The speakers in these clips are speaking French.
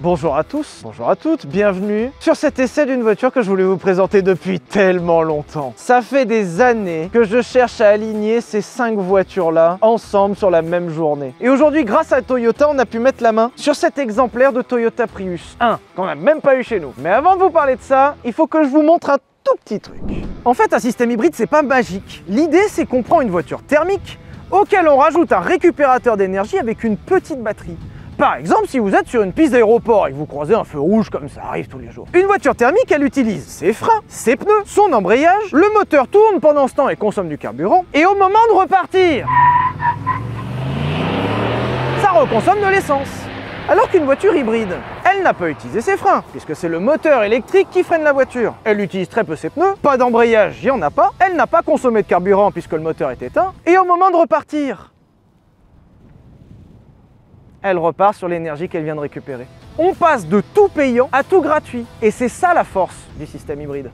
Bonjour à tous, bonjour à toutes, bienvenue sur cet essai d'une voiture que je voulais vous présenter depuis tellement longtemps. Ça fait des années que je cherche à aligner ces 5 voitures-là ensemble sur la même journée. Et aujourd'hui, grâce à Toyota, on a pu mettre la main sur cet exemplaire de Toyota Prius 1, qu'on n'a même pas eu chez nous. Mais avant de vous parler de ça, il faut que je vous montre un tout petit truc. En fait, un système hybride, c'est pas magique. L'idée, c'est qu'on prend une voiture thermique auquel on rajoute un récupérateur d'énergie avec une petite batterie. Par exemple, si vous êtes sur une piste d'aéroport et que vous croisez un feu rouge comme ça arrive tous les jours. Une voiture thermique, elle utilise ses freins, ses pneus, son embrayage, le moteur tourne pendant ce temps et consomme du carburant, et au moment de repartir, ça reconsomme de l'essence. Alors qu'une voiture hybride, elle n'a pas utilisé ses freins, puisque c'est le moteur électrique qui freine la voiture. Elle utilise très peu ses pneus, pas d'embrayage, il n'y en a pas, elle n'a pas consommé de carburant puisque le moteur est éteint, et au moment de repartir, elle repart sur l'énergie qu'elle vient de récupérer. On passe de tout payant à tout gratuit, et c'est ça la force du système hybride.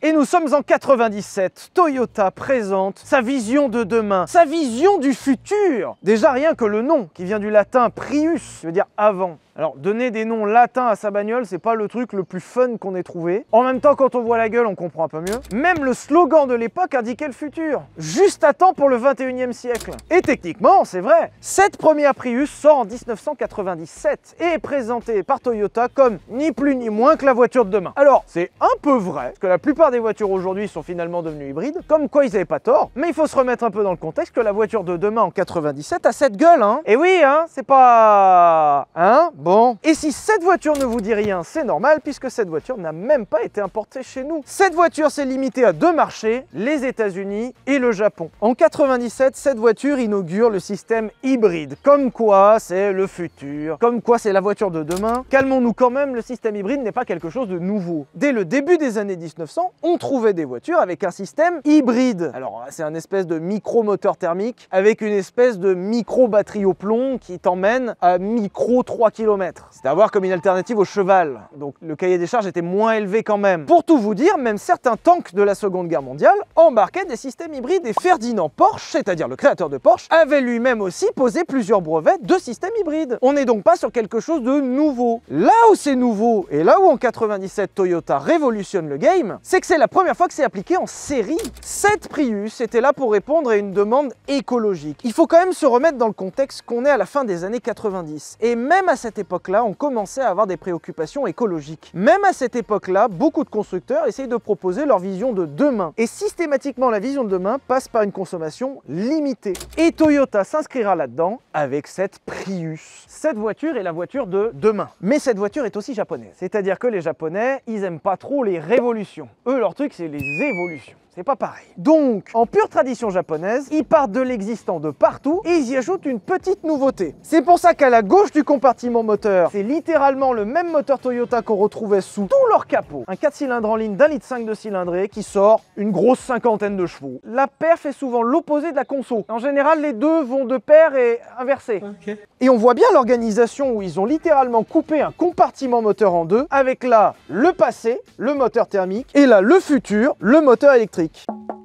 Et nous sommes en 97, Toyota présente sa vision de demain, sa vision du futur. Déjà rien que le nom, qui vient du latin Prius, veut dire avant. Alors, donner des noms latins à sa bagnole, c'est pas le truc le plus fun qu'on ait trouvé. En même temps, quand on voit la gueule, on comprend un peu mieux. Même le slogan de l'époque indiquait le futur. Juste à temps pour le 21e siècle. Et techniquement, c'est vrai. Cette première Prius sort en 1997 et est présentée par Toyota comme ni plus ni moins que la voiture de demain. Alors, c'est un peu vrai, parce que la plupart des voitures aujourd'hui sont finalement devenues hybrides, comme quoi ils n'avaient pas tort. Mais il faut se remettre un peu dans le contexte que la voiture de demain en 97 a cette gueule, hein. Et oui, hein, c'est pas... Hein? Bon. Et si cette voiture ne vous dit rien, c'est normal puisque cette voiture n'a même pas été importée chez nous. Cette voiture s'est limitée à 2 marchés, les États-Unis et le Japon. En 97, cette voiture inaugure le système hybride. Comme quoi c'est le futur, comme quoi c'est la voiture de demain. Calmons-nous quand même, le système hybride n'est pas quelque chose de nouveau. Dès le début des années 1900, on trouvait des voitures avec un système hybride. Alors c'est un espèce de micro-moteur thermique avec une espèce de micro-batterie au plomb qui t'emmène à micro 3 km. C'était à voir comme une alternative au cheval. Donc le cahier des charges était moins élevé quand même. Pour tout vous dire, même certains tanks de la Seconde Guerre mondiale embarquaient des systèmes hybrides et Ferdinand Porsche, c'est-à-dire le créateur de Porsche, avait lui-même aussi posé plusieurs brevets de systèmes hybrides. On n'est donc pas sur quelque chose de nouveau. Là où c'est nouveau et là où en 97 Toyota révolutionne le game, c'est que c'est la première fois que c'est appliqué en série. Cette Prius était là pour répondre à une demande écologique. Il faut quand même se remettre dans le contexte qu'on est à la fin des années 90. Et même à cette époque-là, on commençait à avoir des préoccupations écologiques. Même à cette époque-là, beaucoup de constructeurs essayent de proposer leur vision de demain. Et systématiquement, la vision de demain passe par une consommation limitée. Et Toyota s'inscrira là-dedans avec cette Prius. Cette voiture est la voiture de demain. Mais cette voiture est aussi japonaise. C'est-à-dire que les Japonais, ils aiment pas trop les révolutions. Eux, leur truc, c'est les évolutions. C'est pas pareil. Donc, en pure tradition japonaise, ils partent de l'existant de partout et ils y ajoutent une petite nouveauté. C'est pour ça qu'à la gauche du compartiment moteur, c'est littéralement le même moteur Toyota qu'on retrouvait sous tout leur capot. Un 4 cylindres en ligne d'1,5 litre de cylindrée qui sort une grosse 50aine de chevaux. La perf est souvent l'opposé de la conso. En général, les deux vont de pair et inversés. Okay. Et on voit bien l'organisation où ils ont littéralement coupé un compartiment moteur en deux, avec là le passé, le moteur thermique, et là le futur, le moteur électrique.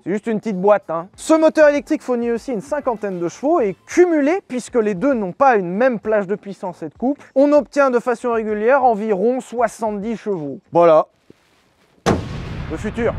C'est juste une petite boîte, hein. Ce moteur électrique fournit aussi une 50aine de chevaux et cumulé, puisque les deux n'ont pas une même plage de puissance et de couple, on obtient de façon régulière environ 70 chevaux. Voilà. Le futur.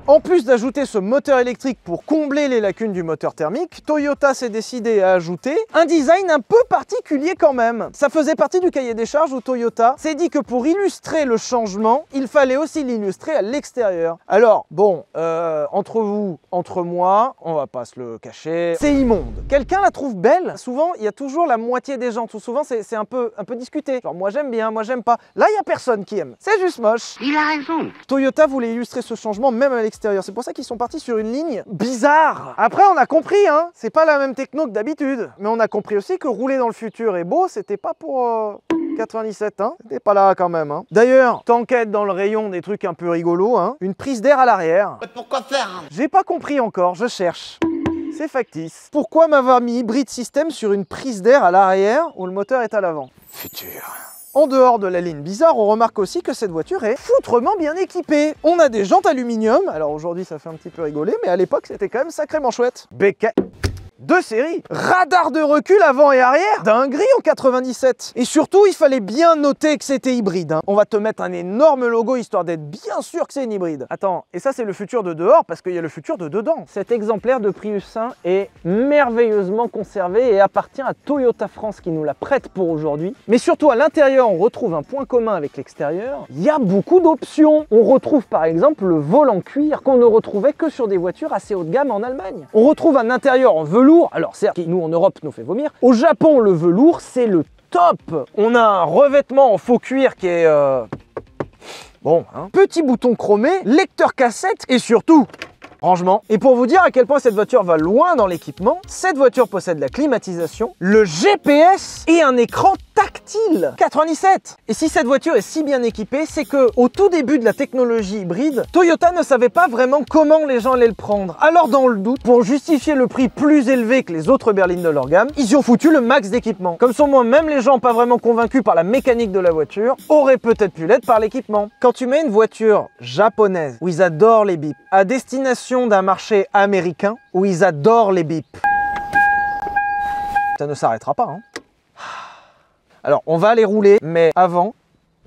En plus d'ajouter ce moteur électrique pour combler les lacunes du moteur thermique, Toyota s'est décidé à ajouter un design un peu particulier quand même. Ça faisait partie du cahier des charges où Toyota s'est dit que pour illustrer le changement, il fallait aussi l'illustrer à l'extérieur. Alors, bon, entre vous, entre moi, on va pas se le cacher, c'est immonde. Quelqu'un la trouve belle? Souvent, il y a toujours la moitié des gens. Tout souvent, c'est un peu discuté. Genre, moi j'aime bien, moi j'aime pas. Là, il y a personne qui aime. C'est juste moche. Il a raison. Toyota voulait illustrer ce changement même à l'extérieur. C'est pour ça qu'ils sont partis sur une ligne bizarre. Après, on a compris, hein, c'est pas la même techno que d'habitude. Mais on a compris aussi que rouler dans le futur est beau, c'était pas pour 97, hein. C'était pas là quand même, hein. D'ailleurs, t'enquêtes dans le rayon des trucs un peu rigolos, hein. Une prise d'air à l'arrière. Mais pourquoi faire? J'ai pas compris encore, je cherche. C'est factice. Pourquoi m'avoir mis hybride système sur une prise d'air à l'arrière où le moteur est à l'avant? Futur. En dehors de la ligne bizarre, on remarque aussi que cette voiture est foutrement bien équipée. On a des jantes aluminium, alors aujourd'hui ça fait un petit peu rigoler, mais à l'époque c'était quand même sacrément chouette. de série. Radar de recul avant et arrière, dinguerie en 97. Et surtout, il fallait bien noter que c'était hybride. Hein. On va te mettre un énorme logo histoire d'être bien sûr que c'est une hybride. Attends, et ça c'est le futur de dehors parce qu'il y a le futur de dedans. Cet exemplaire de Prius 1 est merveilleusement conservé et appartient à Toyota France qui nous la prête pour aujourd'hui. Mais surtout à l'intérieur, on retrouve un point commun avec l'extérieur. Il y a beaucoup d'options. On retrouve par exemple le volant cuir qu'on ne retrouvait que sur des voitures assez haut de gamme en Allemagne. On retrouve un intérieur en velours, alors certes qui nous en Europe nous fait vomir. Au Japon, le velours c'est le top. On a un revêtement en faux cuir qui est bon, hein. Petit bouton chromé, lecteur cassette et surtout rangement. Et pour vous dire à quel point cette voiture va loin dans l'équipement, cette voiture possède la climatisation, le GPS et un écran tactile. 97. Et si cette voiture est si bien équipée, c'est que au tout début de la technologie hybride, Toyota ne savait pas vraiment comment les gens allaient le prendre. Alors dans le doute, pour justifier le prix plus élevé que les autres berlines de leur gamme, ils y ont foutu le max d'équipement. Comme sur moi, même les gens pas vraiment convaincus par la mécanique de la voiture auraient peut-être pu l'être par l'équipement. Quand tu mets une voiture japonaise où ils adorent les bips à destination d'un marché américain où ils adorent les bips, ça ne s'arrêtera pas, hein. Alors, on va aller rouler, mais avant...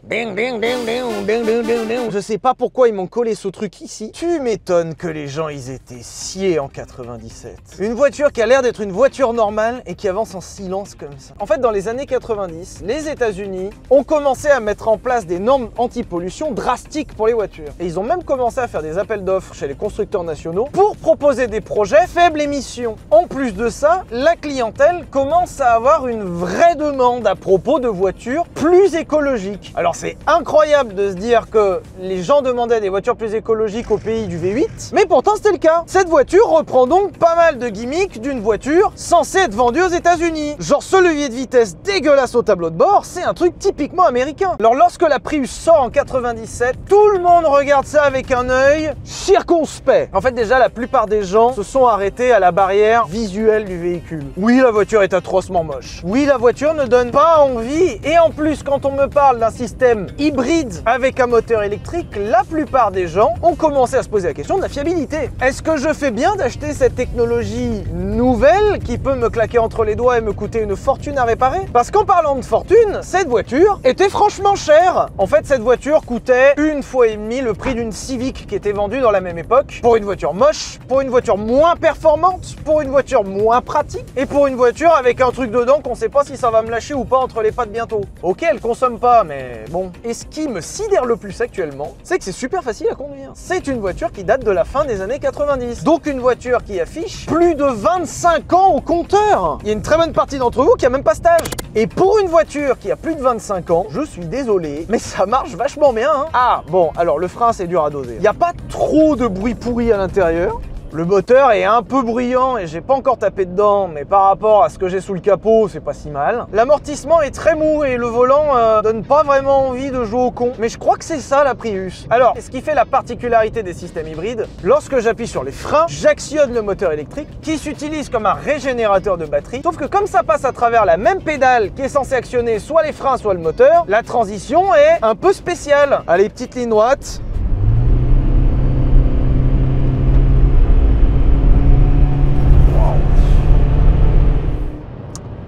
Ding, ding, ding, ding, ding, ding, ding, ding. Je sais pas pourquoi ils m'ont collé ce truc ici. Tu m'étonnes que les gens, ils étaient sciés en 97. Une voiture qui a l'air d'être une voiture normale et qui avance en silence comme ça. En fait, dans les années 90, les États-Unis ont commencé à mettre en place des normes anti-pollution drastiques pour les voitures. Et ils ont même commencé à faire des appels d'offres chez les constructeurs nationaux pour proposer des projets faibles émissions. En plus de ça, la clientèle commence à avoir une vraie demande à propos de voitures plus écologiques. Alors, c'est incroyable de se dire que les gens demandaient des voitures plus écologiques au pays du V8, mais pourtant c'était le cas. Cette voiture reprend donc pas mal de gimmicks d'une voiture censée être vendue aux États-Unis. Genre ce levier de vitesse dégueulasse au tableau de bord, c'est un truc typiquement américain. Alors lorsque la Prius sort en 97, tout le monde regarde ça avec un œil circonspect. En fait déjà la plupart des gens se sont arrêtés à la barrière visuelle du véhicule. Oui, la voiture est atrocement moche. Oui, la voiture ne donne pas envie. Et en plus, quand on me parle d'un système hybride avec un moteur électrique, la plupart des gens ont commencé à se poser la question de la fiabilité. Est-ce que je fais bien d'acheter cette technologie nouvelle qui peut me claquer entre les doigts et me coûter une fortune à réparer? Parce qu'en parlant de fortune, cette voiture était franchement chère. En fait, cette voiture coûtait 1,5 fois le prix d'une Civic qui était vendue dans la même époque. Pour une voiture moche, pour une voiture moins performante, pour une voiture moins pratique et pour une voiture avec un truc dedans qu'on sait pas si ça va me lâcher ou pas entre les pattes bientôt. Ok, elle consomme pas, mais bon. Et ce qui me sidère le plus actuellement, c'est que c'est super facile à conduire. C'est une voiture qui date de la fin des années 90. Donc une voiture qui affiche plus de 25 ans au compteur. Il y a une très bonne partie d'entre vous qui a même pas cet âge. Et pour une voiture qui a plus de 25 ans, je suis désolé, mais ça marche vachement bien, hein. Ah, bon, alors le frein, c'est dur à doser. Il n'y a pas trop de bruit pourri à l'intérieur. Le moteur est un peu bruyant et j'ai pas encore tapé dedans, mais par rapport à ce que j'ai sous le capot, c'est pas si mal. L'amortissement est très mou et le volant donne pas vraiment envie de jouer au con. Mais je crois que c'est ça la Prius. Alors, ce qui fait la particularité des systèmes hybrides, lorsque j'appuie sur les freins, j'actionne le moteur électrique qui s'utilise comme un régénérateur de batterie. Sauf que comme ça passe à travers la même pédale qui est censée actionner soit les freins, soit le moteur, la transition est un peu spéciale. Allez, petite ligne droite.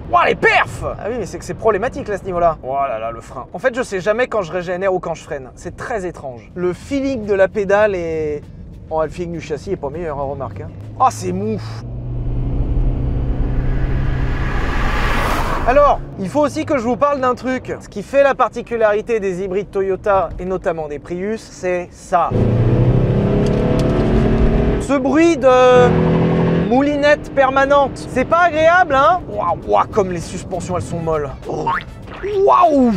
Wow, les perfs! Ah oui, mais c'est que c'est problématique là, à ce niveau-là. Oh là là, le frein. En fait, je sais jamais quand je régénère ou quand je freine. C'est très étrange. Le feeling de la pédale est... Oh, le feeling du châssis est pas meilleur, hein, remarque. Hein. Oh, c'est mou. Alors, il faut aussi que je vous parle d'un truc. Ce qui fait la particularité des hybrides Toyota, et notamment des Prius, c'est ça. Ce bruit de... moulinette permanente. C'est pas agréable, hein? Waouh, comme les suspensions, elles sont molles. Waouh!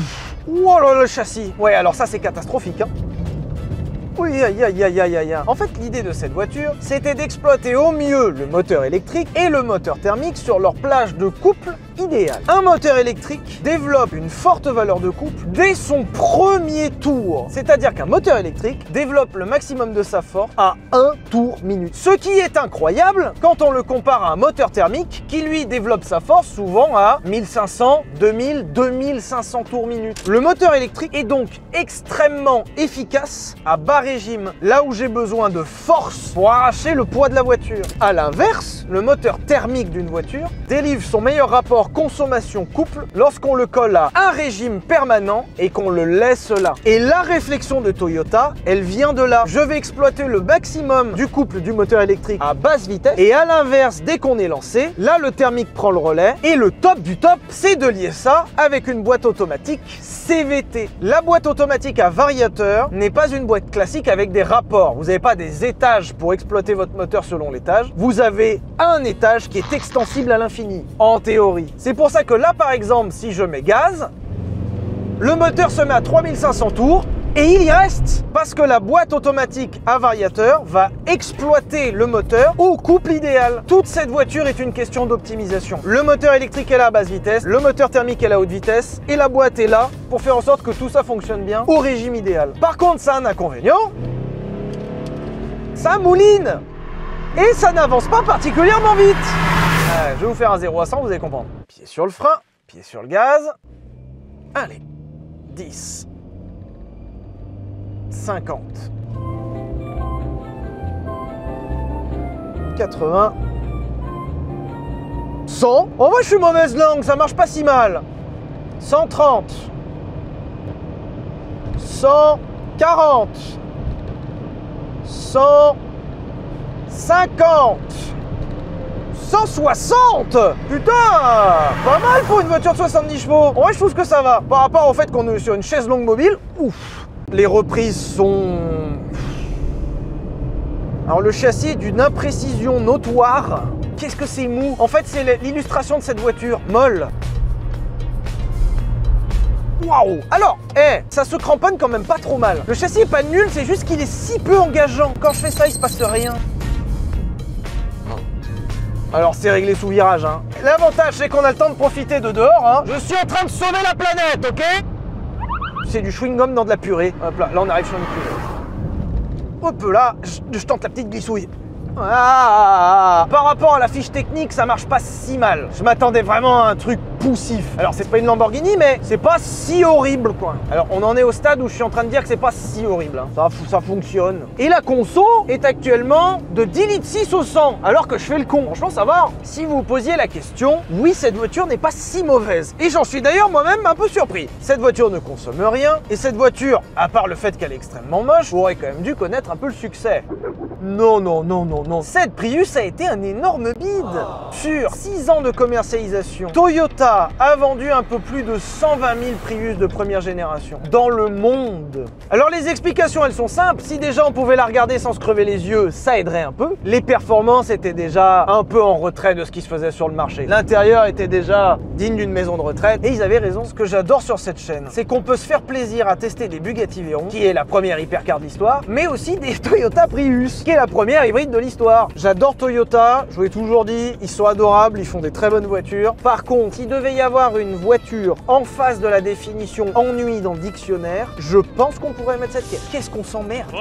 Wow, le châssis. Ouais, alors ça, c'est catastrophique, hein? Oui, aïe, aïe, aïe, aïe, aïe. En fait, l'idée de cette voiture, c'était d'exploiter au mieux le moteur électrique et le moteur thermique sur leur plage de couple idéale. Un moteur électrique développe une forte valeur de couple dès son premier tour. C'est-à-dire qu'un moteur électrique développe le maximum de sa force à 1 tour minute. Ce qui est incroyable quand on le compare à un moteur thermique qui, lui, développe sa force souvent à 1500, 2000, 2500 tours minute. Le moteur électrique est donc extrêmement efficace à bas régime, là où j'ai besoin de force pour arracher le poids de la voiture. À l'inverse, le moteur thermique d'une voiture, délivre son meilleur rapport consommation-couple lorsqu'on le colle à un régime permanent et qu'on le laisse là. Et la réflexion de Toyota, elle vient de là. Je vais exploiter le maximum du couple du moteur électrique à basse vitesse et à l'inverse, dès qu'on est lancé, là le thermique prend le relais et le top du top, c'est de lier ça avec une boîte automatique CVT. La boîte automatique à variateur n'est pas une boîte classique avec des rapports. Vous n'avez pas des étages pour exploiter votre moteur selon l'étage. Vous avez un étage qui est extensible à l'infini, en théorie. C'est pour ça que là, par exemple, si je mets gaz, le moteur se met à 3500 tours et il y reste parce que la boîte automatique à variateur va exploiter le moteur au couple idéal. Toute cette voiture est une question d'optimisation. Le moteur électrique est là à basse vitesse, le moteur thermique est là à haute vitesse et la boîte est là pour faire en sorte que tout ça fonctionne bien au régime idéal. Par contre, ça a un inconvénient, ça mouline et ça n'avance pas particulièrement vite. Je vais vous faire un 0 à 100, vous allez comprendre. Pied sur le frein, pied sur le gaz. Allez, 10. 50, 80, 100. En vrai, je suis mauvaise langue, ça marche pas si mal. 130, 140, 150, 160. Putain, pas mal pour une voiture de 70 chevaux. En vrai, je trouve que ça va. Par rapport au fait qu'on est sur une chaise longue mobile, ouf. Les reprises sont... Alors le châssis est d'une imprécision notoire. Qu'est-ce que c'est mou? En fait, c'est l'illustration de cette voiture, molle. Waouh! Alors, ça se cramponne quand même pas trop mal. Le châssis est pas nul, c'est juste qu'il est si peu engageant. Quand je fais ça, il se passe rien. Alors c'est réglé sous virage, hein. L'avantage, c'est qu'on a le temps de profiter de dehors, hein. Je suis en train de sauver la planète, ok? C'est du chewing-gum dans de la purée. Hop là, là on arrive sur une purée. Hop là, je tente la petite glissouille. Ah, par rapport à la fiche technique, ça marche pas si mal. Je m'attendais vraiment à un truc poussif. Alors c'est pas une Lamborghini, mais c'est pas si horrible quoi. Alors on en est au stade où je suis en train de dire que c'est pas si horrible, hein. Ça fonctionne. Et la conso est actuellement de 10 litres 6 au 100, alors que je fais le con. Franchement ça va. Si vous vous posiez la question, oui cette voiture n'est pas si mauvaise. Et j'en suis d'ailleurs moi-même un peu surpris. Cette voiture ne consomme rien, et cette voiture, à part le fait qu'elle est extrêmement moche, aurait quand même dû connaître un peu le succès. Non, non, non, non, non. Cette Prius a été un énorme bide. Sur 6 ans de commercialisation, Toyota a vendu un peu plus de 120 000 Prius de première génération dans le monde. Alors les explications, elles sont simples. Si déjà on pouvait la regarder sans se crever les yeux, ça aiderait un peu. Les performances étaient déjà un peu en retrait de ce qui se faisait sur le marché. L'intérieur était déjà digne d'une maison de retraite. Et ils avaient raison. Ce que j'adore sur cette chaîne, c'est qu'on peut se faire plaisir à tester des Bugatti Veyron, qui est la première hypercar de l'histoire, mais aussi des Toyota Prius, qui est la première hybride de l'histoire. J'adore Toyota, je vous l'ai toujours dit, ils sont adorables, ils font des très bonnes voitures. Par contre, s'il devait y avoir une voiture en face de la définition ennui dans le dictionnaire, je pense qu'on pourrait mettre cette pièce. Qu'est-ce qu'on s'emmerde?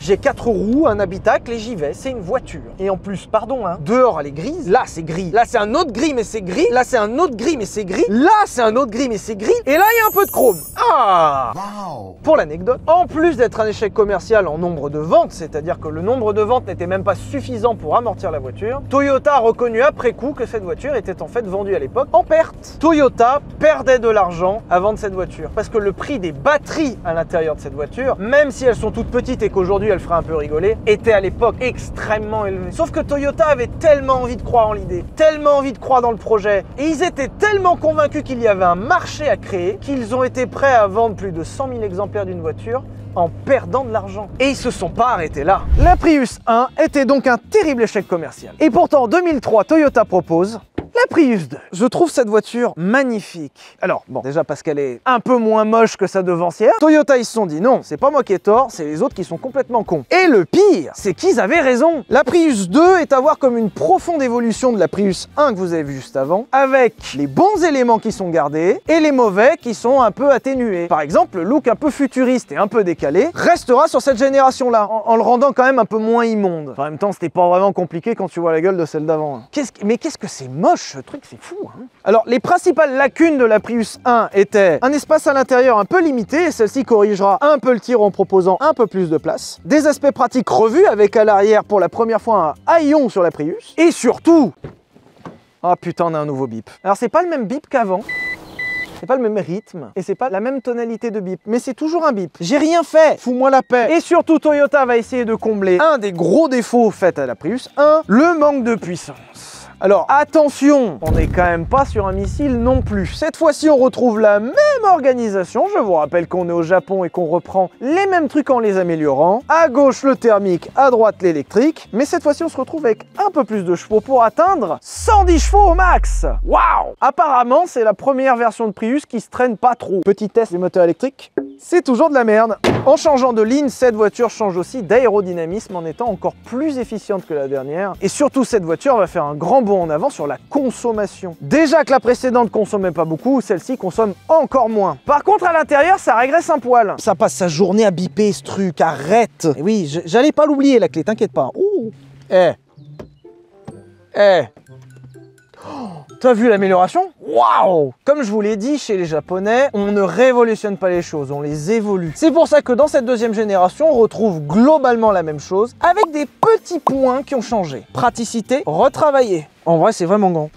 J'ai 4 roues, un habitacle et j'y vais, c'est une voiture. Et en plus, pardon, hein, dehors elle est grise, là c'est gris, là c'est un autre gris mais c'est gris, là c'est un autre gris mais c'est gris, là c'est un autre gris mais c'est gris, et là il y a un peu de chrome. Ah wow. Pour l'anecdote, en plus d'être un échec commercial en nombre de ventes, c'est-à-dire que le nombre de ventes n'était même pas suffisant pour amortir la voiture, Toyota a reconnu après coup que cette voiture était en fait vendue à l'époque en perte. Toyota perdait de l'argent à vendre cette voiture parce que le prix des batteries à l'intérieur de cette voiture, même si elles sont toutes petites et qu'aujourd'hui elles feraient un peu rigoler, était à l'époque extrêmement élevé. Sauf que Toyota avait tellement envie de croire en l'idée, tellement envie de croire dans le projet, et ils étaient tellement convaincus qu'il y avait un marché à créer qu'ils ont été prêts à vendre plus de 100 000 exemplaires d'une voiture en perdant de l'argent. Et ils se sont pas arrêtés là. La Prius 1 était donc un terrible échec commercial. Et pourtant, en 2003, Toyota propose la Prius 2. Je trouve cette voiture magnifique. Alors, bon, déjà parce qu'elle est un peu moins moche que sa devancière, Toyota, ils se sont dit non, c'est pas moi qui ai tort, c'est les autres qui sont complètement cons. Et le pire, c'est qu'ils avaient raison. La Prius 2 est à voir comme une profonde évolution de la Prius 1 que vous avez vu juste avant, avec les bons éléments qui sont gardés et les mauvais qui sont un peu atténués. Par exemple, le look un peu futuriste et un peu décalé restera sur cette génération-là, en le rendant quand même un peu moins immonde. En même temps, c'était pas vraiment compliqué quand tu vois la gueule de celle d'avant. Mais qu'est-ce que c'est moche moche, ce truc c'est fou hein. Alors les principales lacunes de la Prius 1 étaient un espace à l'intérieur un peu limité, et celle-ci corrigera un peu le tir en proposant un peu plus de place. Des aspects pratiques revus avec à l'arrière pour la première fois un haillon sur la Prius. Et surtout, ah putain on a un nouveau bip. Alors c'est pas le même bip qu'avant. C'est pas le même rythme et c'est pas la même tonalité de bip, mais c'est toujours un bip. J'ai rien fait, fous-moi la paix. Et surtout, Toyota va essayer de combler un des gros défauts faits à la Prius 1, le manque de puissance. Alors attention, on n'est quand même pas sur un missile non plus. Cette fois-ci, on retrouve la même organisation. Je vous rappelle qu'on est au Japon et qu'on reprend les mêmes trucs en les améliorant. À gauche, le thermique, à droite, l'électrique. Mais cette fois-ci, on se retrouve avec un peu plus de chevaux pour atteindre 110 chevaux au max. Waouh! Apparemment, c'est la première version de Prius qui se traîne pas trop. Petit test des moteurs électriques. C'est toujours de la merde. En changeant de ligne, cette voiture change aussi d'aérodynamisme en étant encore plus efficiente que la dernière. Et surtout, cette voiture va faire un grand bond en avant sur la consommation. Déjà que la précédente consommait pas beaucoup, celle-ci consomme encore moins. Par contre, à l'intérieur, ça régresse un poil. Ça passe sa journée à biper ce truc, arrête. Et oui, j'allais pas l'oublier la clé, t'inquiète pas. Ouh. T'as vu l'amélioration? Waouh! Comme je vous l'ai dit, chez les Japonais, on ne révolutionne pas les choses, on les évolue. C'est pour ça que dans cette deuxième génération, on retrouve globalement la même chose, avec des petits points qui ont changé. Praticité, retravaillée. En vrai, c'est vraiment grand.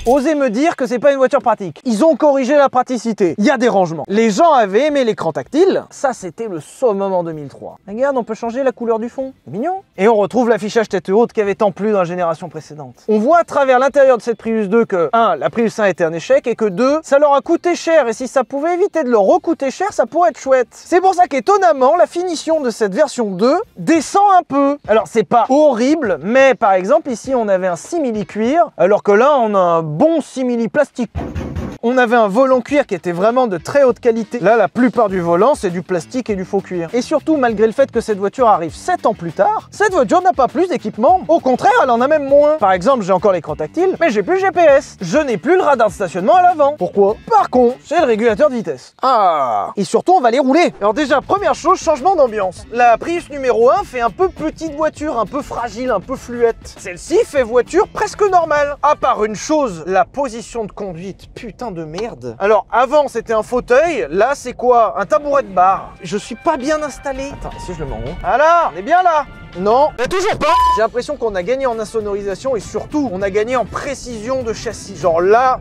Osez me dire que c'est pas une voiture pratique. Ils ont corrigé la praticité. Il y a des rangements. Les gens avaient aimé l'écran tactile. Ça, c'était le summum en 2003. Regarde, on peut changer la couleur du fond. C'est mignon. Et on retrouve l'affichage tête haute qui avait tant plu dans la génération précédente. On voit à travers l'intérieur de cette Prius 2 que 1. La Prius 1 était un échec et que 2. Ça leur a coûté cher. Et si ça pouvait éviter de leur recoûter cher, ça pourrait être chouette. C'est pour ça qu'étonnamment, la finition de cette version 2 descend un peu. Alors, c'est pas horrible, mais par exemple, ici, on avait un simili cuir, alors que là, on a un bon simili plastique. On avait un volant cuir qui était vraiment de très haute qualité. Là, la plupart du volant, c'est du plastique et du faux cuir. Et surtout, malgré le fait que cette voiture arrive 7 ans plus tard, cette voiture n'a pas plus d'équipement. Au contraire, elle en a même moins. Par exemple, j'ai encore l'écran tactile, mais j'ai plus le GPS. Je n'ai plus le radar de stationnement à l'avant. Pourquoi? Par contre, j'ai le régulateur de vitesse. Ah! Et surtout, on va les rouler. Alors déjà, première chose, changement d'ambiance. La Prius numéro 1 fait un peu petite voiture, un peu fragile, un peu fluette. Celle-ci fait voiture presque normale. À part une chose, la position de conduite. Putain de merde. Alors avant c'était un fauteuil, là c'est quoi? Un tabouret de bar. Je suis pas bien installé. Attends, si je le mets en rond. Alors, on est bien là? Non, mais toujours pas. J'ai l'impression qu'on a gagné en insonorisation et surtout on a gagné en précision de châssis. Genre là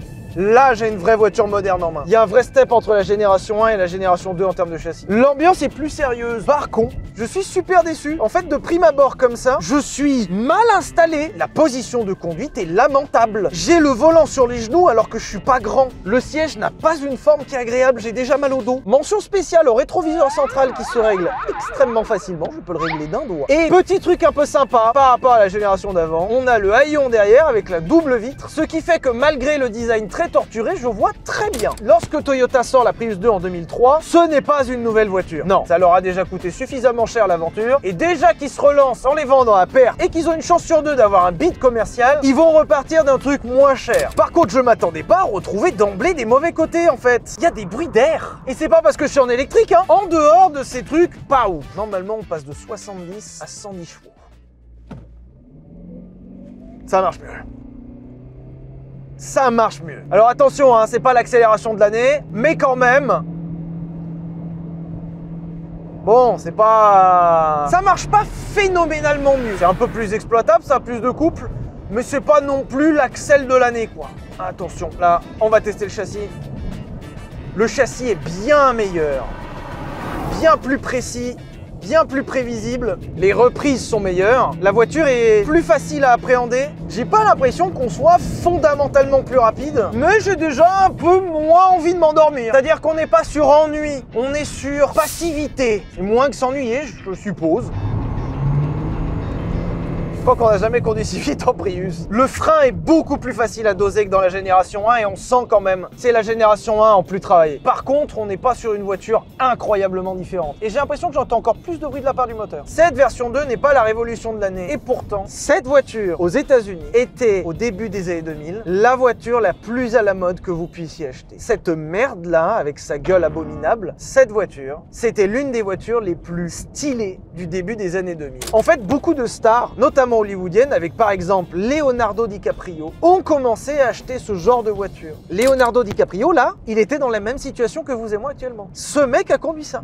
j'ai une vraie voiture moderne en main. Il y a un vrai step entre la génération 1 et la génération 2 en termes de châssis. L'ambiance est plus sérieuse. Par contre, je suis super déçu. En fait, de prime abord comme ça, je suis mal installé. La position de conduite est lamentable. J'ai le volant sur les genoux alors que je suis pas grand. Le siège n'a pas une forme qui est agréable. J'ai déjà mal au dos. Mention spéciale au rétroviseur central qui se règle extrêmement facilement. Je peux le régler d'un doigt. Et petit truc un peu sympa par rapport à la génération d'avant, on a le haillon derrière avec la double vitre, ce qui fait que malgré le design très torturé, je vois très bien. Lorsque Toyota sort la Prius 2 en 2003, ce n'est pas une nouvelle voiture. Non, ça leur a déjà coûté suffisamment cher l'aventure, et déjà qu'ils se relancent en les vendant à perte et qu'ils ont une chance sur deux d'avoir un bid commercial, ils vont repartir d'un truc moins cher. Par contre, je m'attendais pas à retrouver d'emblée des mauvais côtés en fait. Il y a des bruits d'air. Et c'est pas parce que je suis en électrique, hein. En dehors de ces trucs, pas ouf. Normalement, on passe de 70 à 110 chevaux. Ça marche mieux. Ça marche mieux. Alors attention, hein, c'est pas l'accélération de l'année, mais quand même. Bon, c'est pas... Ça marche pas phénoménalement mieux. C'est un peu plus exploitable, ça a plus de couple, mais c'est pas non plus l'accel de l'année, quoi. Attention, là, on va tester le châssis. Le châssis est bien meilleur, bien plus précis, bien plus prévisible, les reprises sont meilleures, la voiture est plus facile à appréhender. J'ai pas l'impression qu'on soit fondamentalement plus rapide, mais j'ai déjà un peu moins envie de m'endormir. C'est-à-dire qu'on n'est pas sur ennui, on est sur passivité. C'est moins que s'ennuyer, je suppose. Je crois qu'on n'a jamais conduit si vite en Prius. Le frein est beaucoup plus facile à doser que dans la génération 1 et on sent quand même c'est la génération 1 en plus travaillé. Par contre, on n'est pas sur une voiture incroyablement différente. Et j'ai l'impression que j'entends encore plus de bruit de la part du moteur. Cette version 2 n'est pas la révolution de l'année. Et pourtant, cette voiture aux États-Unis était, au début des années 2000, la voiture la plus à la mode que vous puissiez acheter. Cette merde-là, avec sa gueule abominable, cette voiture, c'était l'une des voitures les plus stylées du début des années 2000. En fait, beaucoup de stars, notamment notamment hollywoodiennes, avec par exemple Leonardo DiCaprio, ont commencé à acheter ce genre de voiture. Leonardo DiCaprio, là, il était dans la même situation que vous et moi actuellement. Ce mec a conduit ça.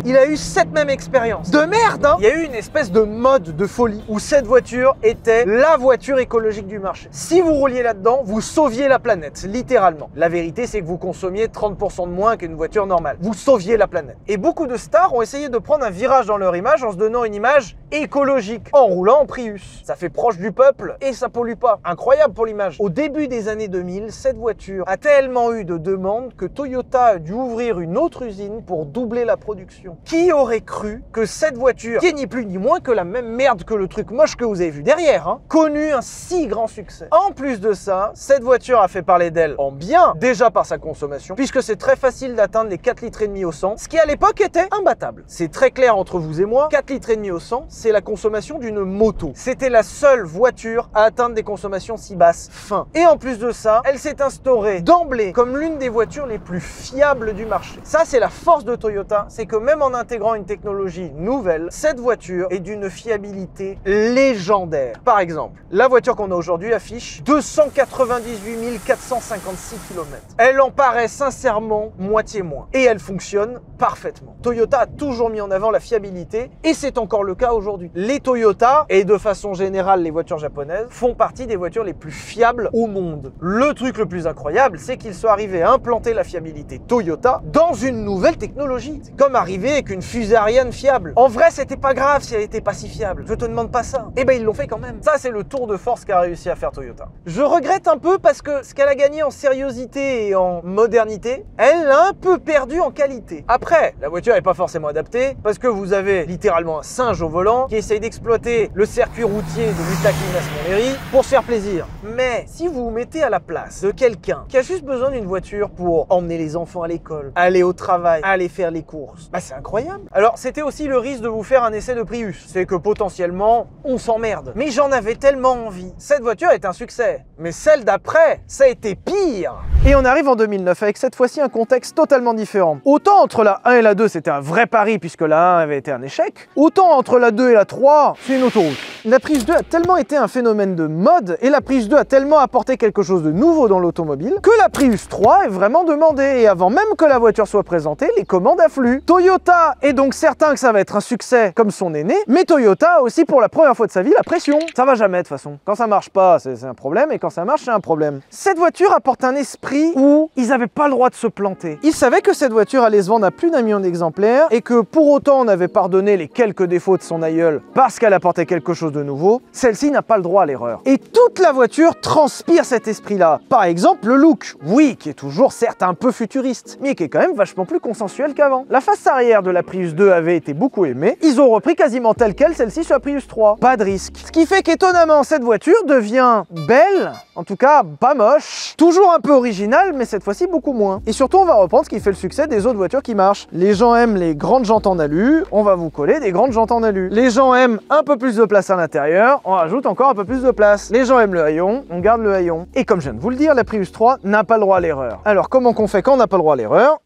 Il a eu cette même expérience. De merde, hein. Il y a eu une espèce de mode de folie où cette voiture était la voiture écologique du marché. Si vous rouliez là-dedans, vous sauviez la planète, littéralement. La vérité, c'est que vous consommiez 30% de moins qu'une voiture normale. Vous sauviez la planète. Et beaucoup de stars ont essayé de prendre un virage dans leur image en se donnant une image écologique, en roulant en Prius. Ça fait proche du peuple et ça pollue pas. Incroyable pour l'image. Au début des années 2000, cette voiture a tellement eu de demandes que Toyota a dû ouvrir une autre usine pour doubler la production. Qui aurait cru que cette voiture, qui est ni plus ni moins que la même merde que le truc moche que vous avez vu derrière, hein, connut un si grand succès. En plus de ça, cette voiture a fait parler d'elle en bien, déjà par sa consommation, puisque c'est très facile d'atteindre les 4,5 litres au 100, ce qui à l'époque était imbattable. C'est très clair entre vous et moi, 4,5 litres au 100, c'est la consommation d'une moto. C'était la seule voiture à atteindre des consommations si basses. Fin. Et en plus de ça, elle s'est instaurée d'emblée comme l'une des voitures les plus fiables du marché. Ça, c'est la force de Toyota, c'est que même en intégrant une technologie nouvelle, cette voiture est d'une fiabilité légendaire. Par exemple, la voiture qu'on a aujourd'hui affiche 298 456 km. Elle en paraît sincèrement moitié moins. Et elle fonctionne parfaitement. Toyota a toujours mis en avant la fiabilité et c'est encore le cas aujourd'hui. Les Toyota, et de façon générale les voitures japonaises, font partie des voitures les plus fiables au monde. Le truc le plus incroyable, c'est qu'ils sont arrivés à implanter la fiabilité Toyota dans une nouvelle technologie. C'est comme arriver avec une fusée Ariane fiable. En vrai, c'était pas grave si elle était pas si fiable. Je te demande pas ça. Eh ben, ils l'ont fait quand même. Ça, c'est le tour de force qu'a réussi à faire Toyota. Je regrette un peu parce que ce qu'elle a gagné en sériosité et en modernité, elle l'a un peu perdu en qualité. Après, la voiture n'est pas forcément adaptée parce que vous avez littéralement un singe au volant qui essaye d'exploiter le circuit routier de l'Utakinas-Montlhéry pour se faire plaisir. Mais si vous vous mettez à la place de quelqu'un qui a juste besoin d'une voiture pour emmener les enfants à l'école, aller au travail, aller faire les courses, bah c'est incroyable. Alors, c'était aussi le risque de vous faire un essai de Prius. C'est que potentiellement, on s'emmerde. Mais j'en avais tellement envie. Cette voiture est un succès. Mais celle d'après, ça a été pire. Et on arrive en 2009 avec cette fois-ci un contexte totalement différent. Autant entre la 1 et la 2, c'était un vrai pari puisque la 1 avait été un échec. Autant entre la 2 et la 3, c'est une autoroute. La Prius 2 a tellement été un phénomène de mode et la Prius 2 a tellement apporté quelque chose de nouveau dans l'automobile que la Prius 3 est vraiment demandée. Et avant même que la voiture soit présentée, les commandes affluent. Toyota est donc certain que ça va être un succès comme son aîné, mais Toyota a aussi pour la première fois de sa vie la pression. Ça va jamais de toute façon. Quand ça marche pas, c'est un problème, et quand ça marche, c'est un problème. Cette voiture apporte un esprit où ils n'avaient pas le droit de se planter. Ils savaient que cette voiture allait se vendre à plus d'1 million d'exemplaires et que pour autant on avait pardonné les quelques défauts de son aïeul parce qu'elle apportait quelque chose de nouveau, celle-ci n'a pas le droit à l'erreur. Et toute la voiture transpire cet esprit-là. Par exemple, le look, oui, qui est toujours certes un peu futuriste, mais qui est quand même vachement plus consensuel qu'avant. La face arrière de la Prius 2 avait été beaucoup aimée, ils ont repris quasiment telle quelle celle-ci sur la Prius 3. Pas de risque. Ce qui fait qu'étonnamment, cette voiture devient belle, en tout cas pas moche, toujours un peu originale, mais cette fois-ci beaucoup moins. Et surtout, on va reprendre ce qui fait le succès des autres voitures qui marchent. Les gens aiment les grandes jantes en alu, on va vous coller des grandes jantes en alu. Les gens aiment un peu plus de place à l'intérieur, on rajoute encore un peu plus de place. Les gens aiment le haillon, on garde le haillon. Et comme je viens de vous le dire, la Prius 3 n'a pas le droit à l'erreur. Alors comment qu'on fait quand on n'a pas le droit à l'erreur?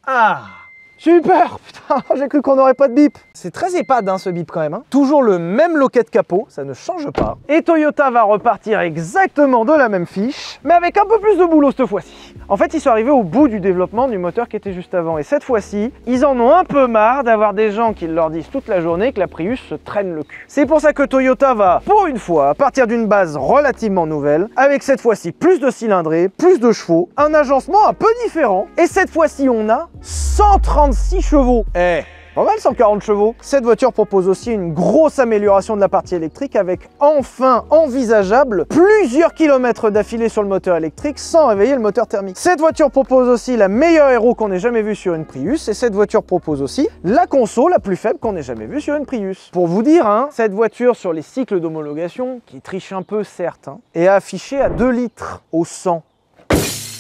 Ah! J'ai eu peur, putain, j'ai cru qu'on n'aurait pas de bip. C'est très épade hein, ce bip quand même. Hein. Toujours le même loquet de capot, ça ne change pas. Et Toyota va repartir exactement de la même fiche, mais avec un peu plus de boulot cette fois-ci. En fait, ils sont arrivés au bout du développement du moteur qui était juste avant. Et cette fois-ci, ils en ont un peu marre d'avoir des gens qui leur disent toute la journée que la Prius se traîne le cul. C'est pour ça que Toyota va, pour une fois, partir d'une base relativement nouvelle, avec cette fois-ci plus de cylindrée, plus de chevaux, un agencement un peu différent. Et cette fois-ci, on a 136 chevaux. Pas mal 140 chevaux. Cette voiture propose aussi une grosse amélioration de la partie électrique avec enfin envisageable plusieurs kilomètres d'affilée sur le moteur électrique sans réveiller le moteur thermique. Cette voiture propose aussi la meilleure aéro qu'on ait jamais vue sur une Prius et cette voiture propose aussi la conso la plus faible qu'on ait jamais vue sur une Prius. Pour vous dire, hein, cette voiture sur les cycles d'homologation, qui triche un peu certes, hein, est affichée à 2 litres au 100.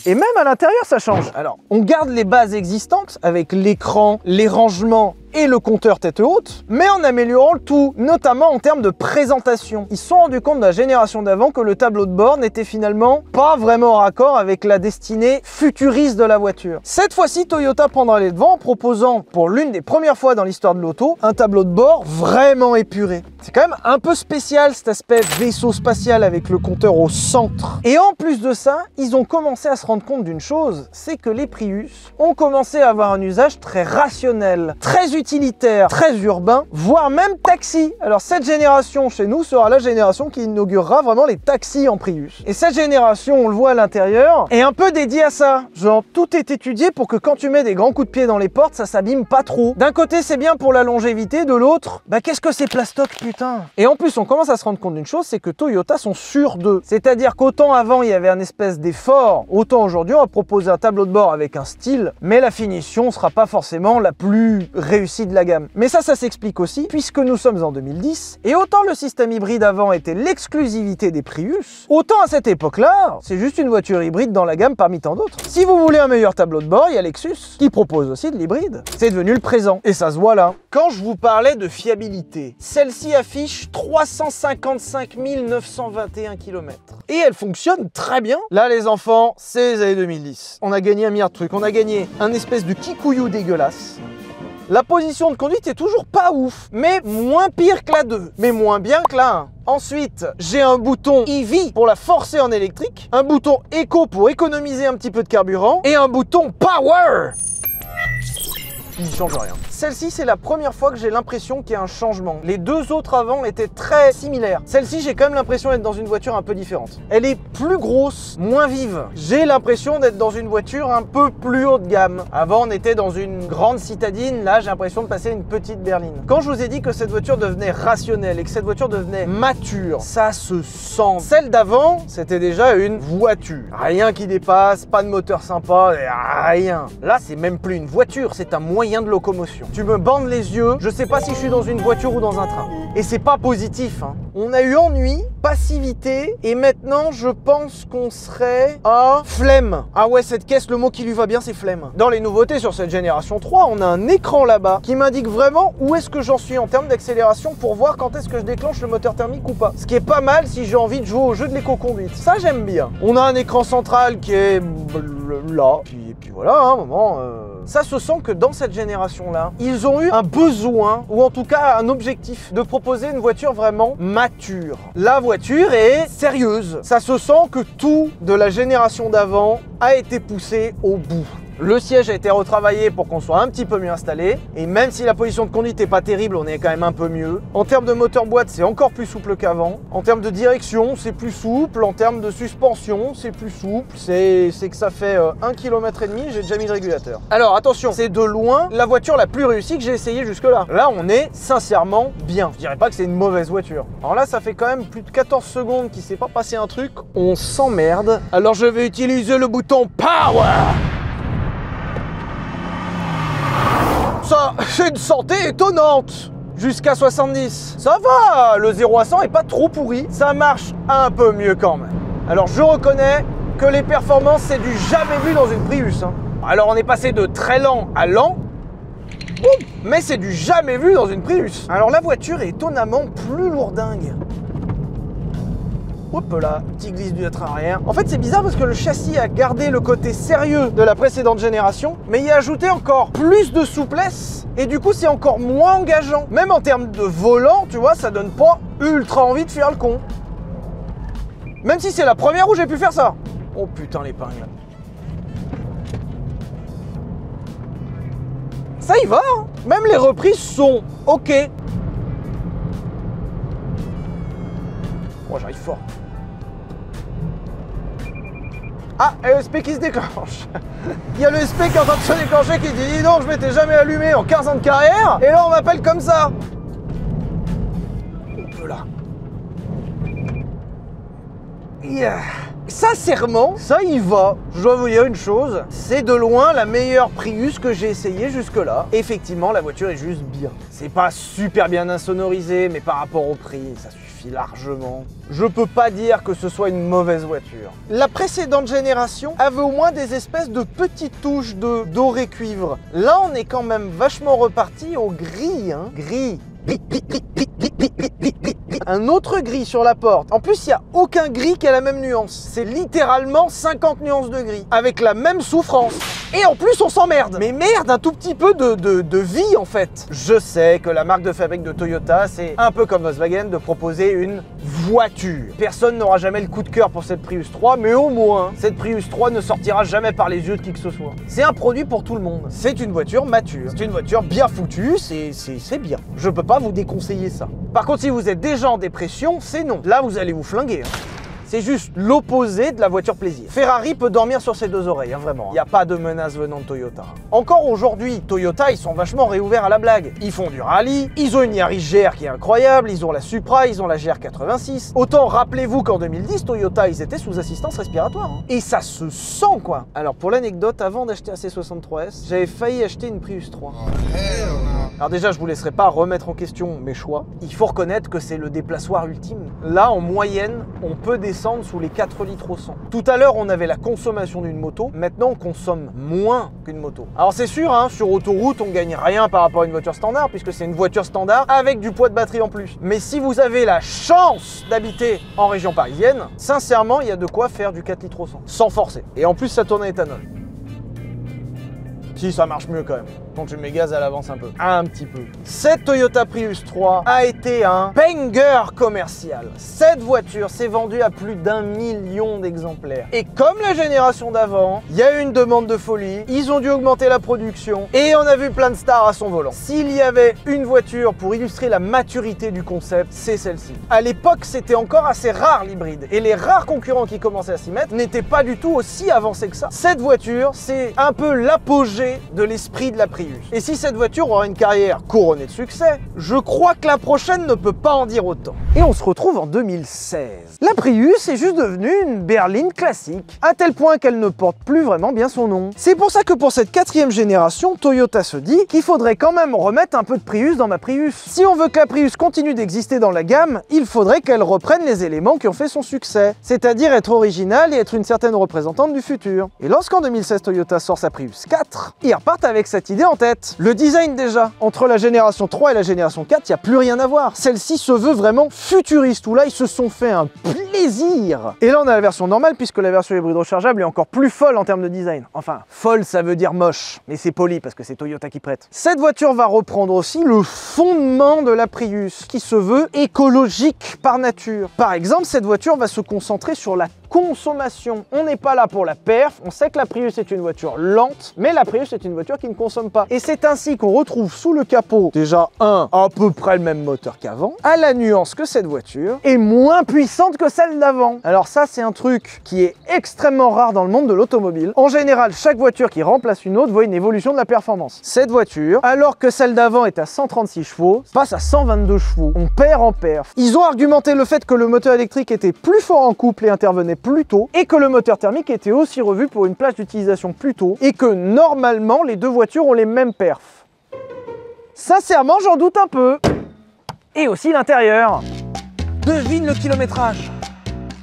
Et même à l'intérieur, ça change. Alors, on garde les bases existantes avec l'écran, les rangements et le compteur tête haute, mais en améliorant le tout, notamment en termes de présentation. Ils se sont rendus compte de la génération d'avant que le tableau de bord n'était finalement pas vraiment en raccord avec la destinée futuriste de la voiture. Cette fois-ci, Toyota prendra les devants en proposant, pour l'une des premières fois dans l'histoire de l'auto, un tableau de bord vraiment épuré. C'est quand même un peu spécial cet aspect vaisseau spatial avec le compteur au centre. Et en plus de ça, ils ont commencé à se rendre compte d'une chose, c'est que les Prius ont commencé à avoir un usage très rationnel, très utilitaire, très urbain, voire même taxi. Alors cette génération chez nous sera la génération qui inaugurera vraiment les taxis en Prius. Et cette génération, on le voit à l'intérieur, est un peu dédiée à ça. Genre tout est étudié pour que quand tu mets des grands coups de pied dans les portes, ça s'abîme pas trop. D'un côté c'est bien pour la longévité, de l'autre, bah qu'est-ce que c'est plastoc putain. Et en plus on commence à se rendre compte d'une chose, c'est que Toyota sont sûrs d'eux. C'est-à-dire qu'autant avant il y avait un espèce d'effort, autant aujourd'hui on va proposer un tableau de bord avec un style, mais la finition sera pas forcément la plus réussie de la gamme. Mais ça s'explique aussi, puisque nous sommes en 2010, et autant le système hybride avant était l'exclusivité des Prius, autant à cette époque-là, c'est juste une voiture hybride dans la gamme parmi tant d'autres. Si vous voulez un meilleur tableau de bord, il y a Lexus, qui propose aussi de l'hybride. C'est devenu le présent, et ça se voit là. Quand je vous parlais de fiabilité, celle-ci affiche 355 921 km. Et elle fonctionne très bien. Là, les enfants, c'est les années 2010. On a gagné un milliard de trucs. On a gagné un espèce de kikouillou dégueulasse. La position de conduite est toujours pas ouf, mais moins pire que la 2, mais moins bien que la 1. Ensuite, j'ai un bouton EV pour la forcer en électrique, un bouton Eco pour économiser un petit peu de carburant, et un bouton Power qui ne change rien. Celle-ci, c'est la première fois que j'ai l'impression qu'il y a un changement. Les deux autres avant étaient très similaires. Celle-ci, j'ai quand même l'impression d'être dans une voiture un peu différente. Elle est plus grosse, moins vive. J'ai l'impression d'être dans une voiture un peu plus haut de gamme. Avant, on était dans une grande citadine. Là, j'ai l'impression de passer une petite berline. Quand je vous ai dit que cette voiture devenait rationnelle et que cette voiture devenait mature, ça se sent. Celle d'avant, c'était déjà une voiture. Rien qui dépasse, pas de moteur sympa, rien. Là, c'est même plus une voiture, c'est un moyen de locomotion. Tu me bandes les yeux, je sais pas si je suis dans une voiture ou dans un train. Et c'est pas positif, hein. On a eu ennui, passivité, et maintenant je pense qu'on serait à flemme. Ah ouais, cette caisse, le mot qui lui va bien, c'est flemme. Dans les nouveautés sur cette génération 3, on a un écran là-bas qui m'indique vraiment où est-ce que j'en suis en termes d'accélération pour voir quand est-ce que je déclenche le moteur thermique ou pas. Ce qui est pas mal si j'ai envie de jouer au jeu de l'éco-conduite. Ça, j'aime bien. On a un écran central qui est là, puis voilà, hein, un moment... Ça se sent que dans cette génération-là, ils ont eu un besoin, ou en tout cas un objectif, de proposer une voiture vraiment mature. La voiture est sérieuse. Ça se sent que tout de la génération d'avant a été poussé au bout. Le siège a été retravaillé pour qu'on soit un petit peu mieux installé. Et même si la position de conduite n'est pas terrible, on est quand même un peu mieux. En termes de moteur boîte, c'est encore plus souple qu'avant. En termes de direction, c'est plus souple. En termes de suspension, c'est plus souple. C'est que ça fait 1,5 km, j'ai déjà mis le régulateur. Alors attention, c'est de loin la voiture la plus réussie que j'ai essayée jusque-là. Là, on est sincèrement bien. Je dirais pas que c'est une mauvaise voiture. Alors là, ça fait quand même plus de 14 secondes qu'il s'est pas passé un truc. On s'emmerde. Alors je vais utiliser le bouton Power. Ça, c'est une santé étonnante. Jusqu'à 70. Ça va, le 0 à 100 est pas trop pourri. Ça marche un peu mieux quand même. Alors je reconnais que les performances, c'est du jamais vu dans une Prius, hein. Alors on est passé de très lent à lent. Mais c'est du jamais vu dans une Prius. Alors la voiture est étonnamment plus lourdingue. Hop là, petit glisse du train arrière. En fait, c'est bizarre parce que le châssis a gardé le côté sérieux de la précédente génération, mais il a ajouté encore plus de souplesse et du coup, c'est encore moins engageant. Même en termes de volant, tu vois, ça donne pas ultra envie de faire le con. Même si c'est la première où j'ai pu faire ça. Oh putain, l'épingle. Ça y va, hein. Même les reprises sont ok. Oh, j'arrive fort. Ah, l'ESP qui se déclenche. Il y a l'ESP qui est en train de se déclencher qui dit dis donc, je m'étais jamais allumé en 15 ans de carrière et là on m'appelle comme ça. Hop là. Yeah. Sincèrement, ça y va. Je dois vous dire une chose, c'est de loin la meilleure Prius que j'ai essayé jusque-là. Effectivement, la voiture est juste bien. C'est pas super bien insonorisé, mais par rapport au prix, ça suffit. suffit largement. Je peux pas dire que ce soit une mauvaise voiture. La précédente génération avait au moins des espèces de petites touches de doré cuivre. Là, on est quand même vachement reparti au gris, hein. Gris. Un autre gris sur la porte. En plus, il n'y a aucun gris qui a la même nuance. C'est littéralement 50 nuances de gris, avec la même souffrance. Et en plus, on s'emmerde. Mais merde, un tout petit peu de vie, en fait. Je sais que la marque de fabrique de Toyota, c'est un peu comme Volkswagen de proposer une voiture. Personne n'aura jamais le coup de cœur pour cette Prius 3, mais au moins, cette Prius 3 ne sortira jamais par les yeux de qui que ce soit. C'est un produit pour tout le monde. C'est une voiture mature. C'est une voiture bien foutue, c'est bien. Je peux pas vous déconseiller ça. Par contre, si vous êtes déjà en dépression, c'est non. Là, vous allez vous flinguer. C'est juste l'opposé de la voiture plaisir. Ferrari peut dormir sur ses deux oreilles, hein, vraiment. Il n'y a pas de menace venant de Toyota. Encore aujourd'hui, Toyota, ils sont vachement réouverts à la blague. Ils font du rallye, ils ont une Yaris GR qui est incroyable, ils ont la Supra, ils ont la GR86. Autant rappelez-vous qu'en 2010, Toyota, ils étaient sous assistance respiratoire. Hein. Et ça se sent, quoi. Alors, pour l'anecdote, avant d'acheter un C63S, j'avais failli acheter une Prius 3. Alors déjà, je vous laisserai pas remettre en question mes choix. Il faut reconnaître que c'est le déplaçoir ultime. Là, en moyenne, on peut descendre sous les 4 litres au 100. Tout à l'heure, on avait la consommation d'une moto. Maintenant, on consomme moins qu'une moto. Alors c'est sûr, hein, sur autoroute, on gagne rien par rapport à une voiture standard, puisque c'est une voiture standard avec du poids de batterie en plus. Mais si vous avez la chance d'habiter en région parisienne, sincèrement, il y a de quoi faire du 4 litres au 100, sans forcer. Et en plus, ça tourne à éthanol. Si, ça marche mieux quand même. Quand tu mets gaz, elle avance un peu. Un petit peu. Cette Toyota Prius 3 a été un banger commercial. Cette voiture s'est vendue à plus d'1 million d'exemplaires. Et comme la génération d'avant, il y a eu une demande de folie. Ils ont dû augmenter la production. Et on a vu plein de stars à son volant. S'il y avait une voiture pour illustrer la maturité du concept, c'est celle-ci. À l'époque, c'était encore assez rare l'hybride. Et les rares concurrents qui commençaient à s'y mettre n'étaient pas du tout aussi avancés que ça. Cette voiture, c'est un peu l'apogée de l'esprit de la Prius. Et si cette voiture aura une carrière couronnée de succès, je crois que la prochaine ne peut pas en dire autant. Et on se retrouve en 2016. La Prius est juste devenue une berline classique, à tel point qu'elle ne porte plus vraiment bien son nom. C'est pour ça que pour cette 4e génération, Toyota se dit qu'il faudrait quand même remettre un peu de Prius dans ma Prius. Si on veut que la Prius continue d'exister dans la gamme, il faudrait qu'elle reprenne les éléments qui ont fait son succès, c'est-à-dire être originale et être une certaine représentante du futur. Et lorsqu'en 2016 Toyota sort sa Prius 4, ils repartent avec cette idée en tête. Le design déjà, entre la génération 3 et la génération 4, il n'y a plus rien à voir. Celle-ci se veut vraiment futuriste, où là ils se sont fait un plaisir. Et là on a la version normale, puisque la version hybride rechargeable est encore plus folle en termes de design. Enfin, folle ça veut dire moche, mais c'est poli parce que c'est Toyota qui prête. Cette voiture va reprendre aussi le fondement de la Prius, qui se veut écologique par nature. Par exemple, cette voiture va se concentrer sur la consommation. On n'est pas là pour la perf, on sait que la Prius est une voiture lente, mais la Prius est une voiture qui ne consomme pas. Et c'est ainsi qu'on retrouve sous le capot, déjà à peu près le même moteur qu'avant, à la nuance que cette voiture est moins puissante que celle d'avant. Alors ça, c'est un truc qui est extrêmement rare dans le monde de l'automobile. En général, chaque voiture qui remplace une autre voit une évolution de la performance. Cette voiture, alors que celle d'avant est à 136 chevaux, passe à 122 chevaux. On perd en perf. Ils ont argumenté le fait que le moteur électrique était plus fort en couple et intervenait plus tôt, et que le moteur thermique était aussi revu pour une plage d'utilisation plus tôt, et que normalement les deux voitures ont les mêmes perfs. Sincèrement, j'en doute un peu. Et aussi l'intérieur. Devine le kilométrage.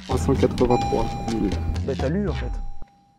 383 000. Bah t'as lu en fait.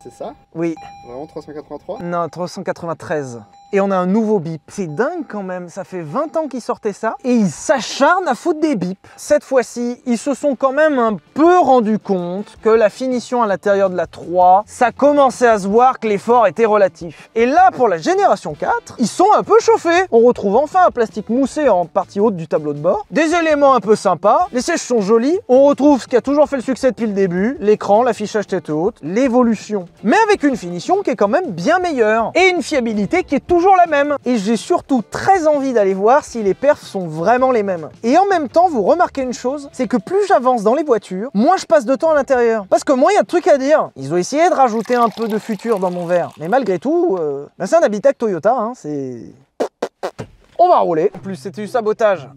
C'est ça? Oui. Vraiment 383? Non, 393. Et on a un nouveau bip. C'est dingue quand même, ça fait 20 ans qu'ils sortaient ça, et ils s'acharnent à foutre des bips. Cette fois-ci, ils se sont quand même un peu rendus compte que la finition à l'intérieur de la 3, ça commençait à se voir que l'effort était relatif. Et là, pour la génération 4, ils sont un peu chauffés. On retrouve enfin un plastique moussé en partie haute du tableau de bord, des éléments un peu sympas, les sièges sont jolis, on retrouve ce qui a toujours fait le succès depuis le début, l'écran, l'affichage tête haute, l'évolution. Mais avec une finition qui est quand même bien meilleure, et une fiabilité qui est toujours la même. Et j'ai surtout très envie d'aller voir si les perfs sont vraiment les mêmes. Et en même temps, vous remarquez une chose, c'est que plus j'avance dans les voitures, moins je passe de temps à l'intérieur. Parce que moins il y a de trucs à dire. Ils ont essayé de rajouter un peu de futur dans mon verre. Mais malgré tout, c'est un habitacle Toyota, hein, c'est... On va rouler. En plus, c'était du sabotage.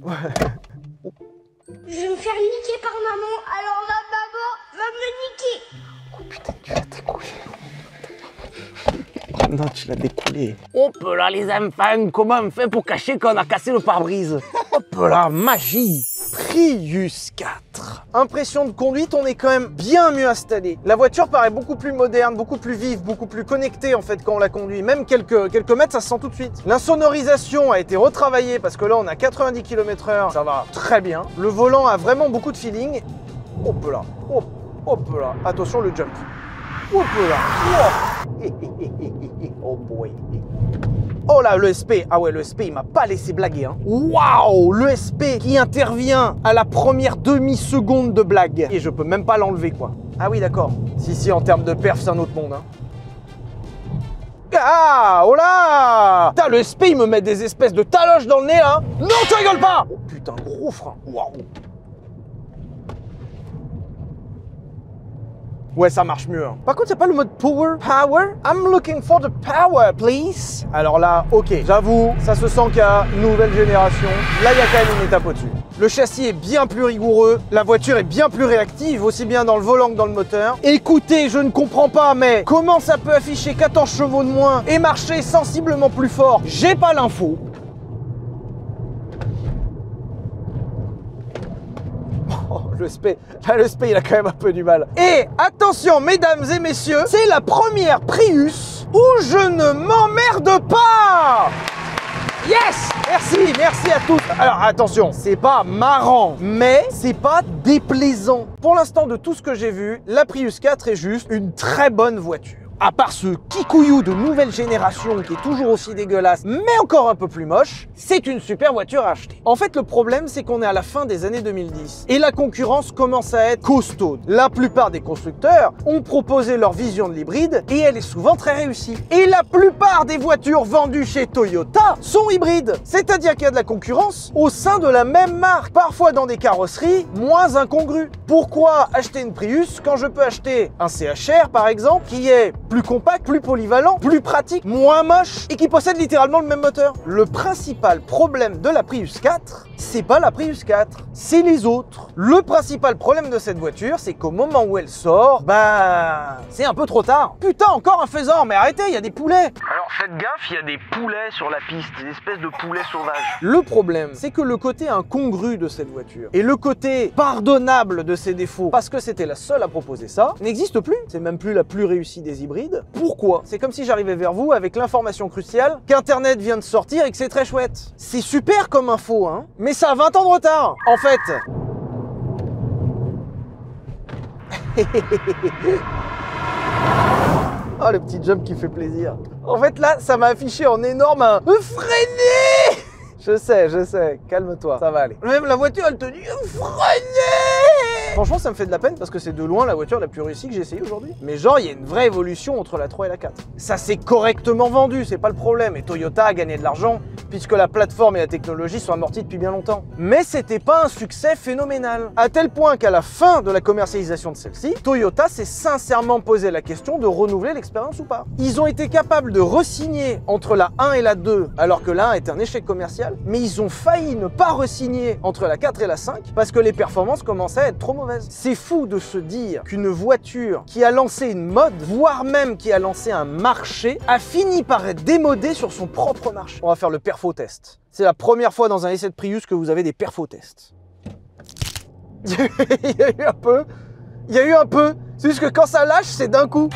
Je vais me faire niquer par maman, alors là, maman va me niquer. Oh putain, tu l'as découlé. Non, tu l'as découlé. Hop là, les enfants, comment on fait pour cacher qu'on a cassé le pare-brise? Hop là, magie. Prius 4. Impression de conduite, on est quand même bien mieux installé. La voiture paraît beaucoup plus moderne, beaucoup plus vive, beaucoup plus connectée en fait quand on la conduit. Même quelques mètres, ça se sent tout de suite. L'insonorisation a été retravaillée parce que là on a 90 km/h, ça va très bien. Le volant a vraiment beaucoup de feeling. Hop là, hop là. Attention le jump. Hop là. Oh boy. Oh là, le SP. Ah ouais, le SP, il m'a pas laissé blaguer. Hein. Waouh, le SP qui intervient à la première demi-seconde de blague. Et je peux même pas l'enlever, quoi. Ah oui, d'accord. Si, en termes de perf, c'est un autre monde. Hein. Ah, oh là. Putain, le SP, il me met des espèces de taloches dans le nez, là. Non, tu rigoles pas. Oh putain, gros frein. Waouh. Ouais, ça marche mieux. Hein. Par contre, c'est pas le mode power. Power? I'm looking for the power, please. Alors là, ok, j'avoue, ça se sent qu'il y a une nouvelle génération. Là, il y a quand même une étape au-dessus. Le châssis est bien plus rigoureux, la voiture est bien plus réactive, aussi bien dans le volant que dans le moteur. Écoutez, je ne comprends pas, mais comment ça peut afficher 14 chevaux de moins et marcher sensiblement plus fort? J'ai pas l'info. Le SP, il a quand même un peu du mal. Et attention, mesdames et messieurs, c'est la première Prius où je ne m'emmerde pas. Yes! Merci à tous. Alors attention, c'est pas marrant, mais c'est pas déplaisant. Pour l'instant, de tout ce que j'ai vu, la Prius 4 est juste une très bonne voiture. À part ce kikuyu de nouvelle génération qui est toujours aussi dégueulasse, mais encore un peu plus moche, c'est une super voiture à acheter. En fait, le problème, c'est qu'on est à la fin des années 2010 et la concurrence commence à être costaude. La plupart des constructeurs ont proposé leur vision de l'hybride et elle est souvent très réussie. Et la plupart des voitures vendues chez Toyota sont hybrides, c'est-à-dire qu'il y a de la concurrence au sein de la même marque, parfois dans des carrosseries moins incongrues. Pourquoi acheter une Prius quand je peux acheter un CHR par exemple, qui est plus compact, plus polyvalent, plus pratique, moins moche et qui possède littéralement le même moteur. Le principal problème de la Prius 4, c'est pas la Prius 4, c'est les autres. Le principal problème de cette voiture, c'est qu'au moment où elle sort, bah, c'est un peu trop tard. Putain, encore un faisan, mais arrêtez, il y a des poulets. Alors faites gaffe, il y a des poulets sur la piste, des espèces de poulets sauvages. Le problème, c'est que le côté incongru de cette voiture et le côté pardonnable de ses défauts, parce que c'était la seule à proposer ça, n'existe plus. C'est même plus la plus réussie des hybrides. Pourquoi? C'est comme si j'arrivais vers vous avec l'information cruciale qu'Internet vient de sortir et que c'est très chouette. C'est super comme info, hein, mais ça a 20 ans de retard. En fait... Oh, le petit jump qui fait plaisir. En fait, là, ça m'a affiché en énorme un freiner. Je sais, calme-toi, ça va aller. Même la voiture, elle te dit freiner. Franchement, ça me fait de la peine parce que c'est de loin la voiture la plus réussie que j'ai essayée aujourd'hui. Mais genre, il y a une vraie évolution entre la 3 et la 4. Ça s'est correctement vendu, c'est pas le problème. Et Toyota a gagné de l'argent puisque la plateforme et la technologie sont amorties depuis bien longtemps. Mais c'était pas un succès phénoménal. À tel point qu'à la fin de la commercialisation de celle-ci, Toyota s'est sincèrement posé la question de renouveler l'expérience ou pas. Ils ont été capables de re-signer entre la 1 et la 2 alors que la 1 était un échec commercial. Mais ils ont failli ne pas re-signer entre la 4 et la 5 parce que les performances commençaient à être trop mauvaises. C'est fou de se dire qu'une voiture qui a lancé une mode, voire même qui a lancé un marché, a fini par être démodée sur son propre marché. On va faire le perfo-test. C'est la première fois dans un essai de Prius que vous avez des perfo-tests. Il y a eu un peu. C'est juste que quand ça lâche, c'est d'un coup.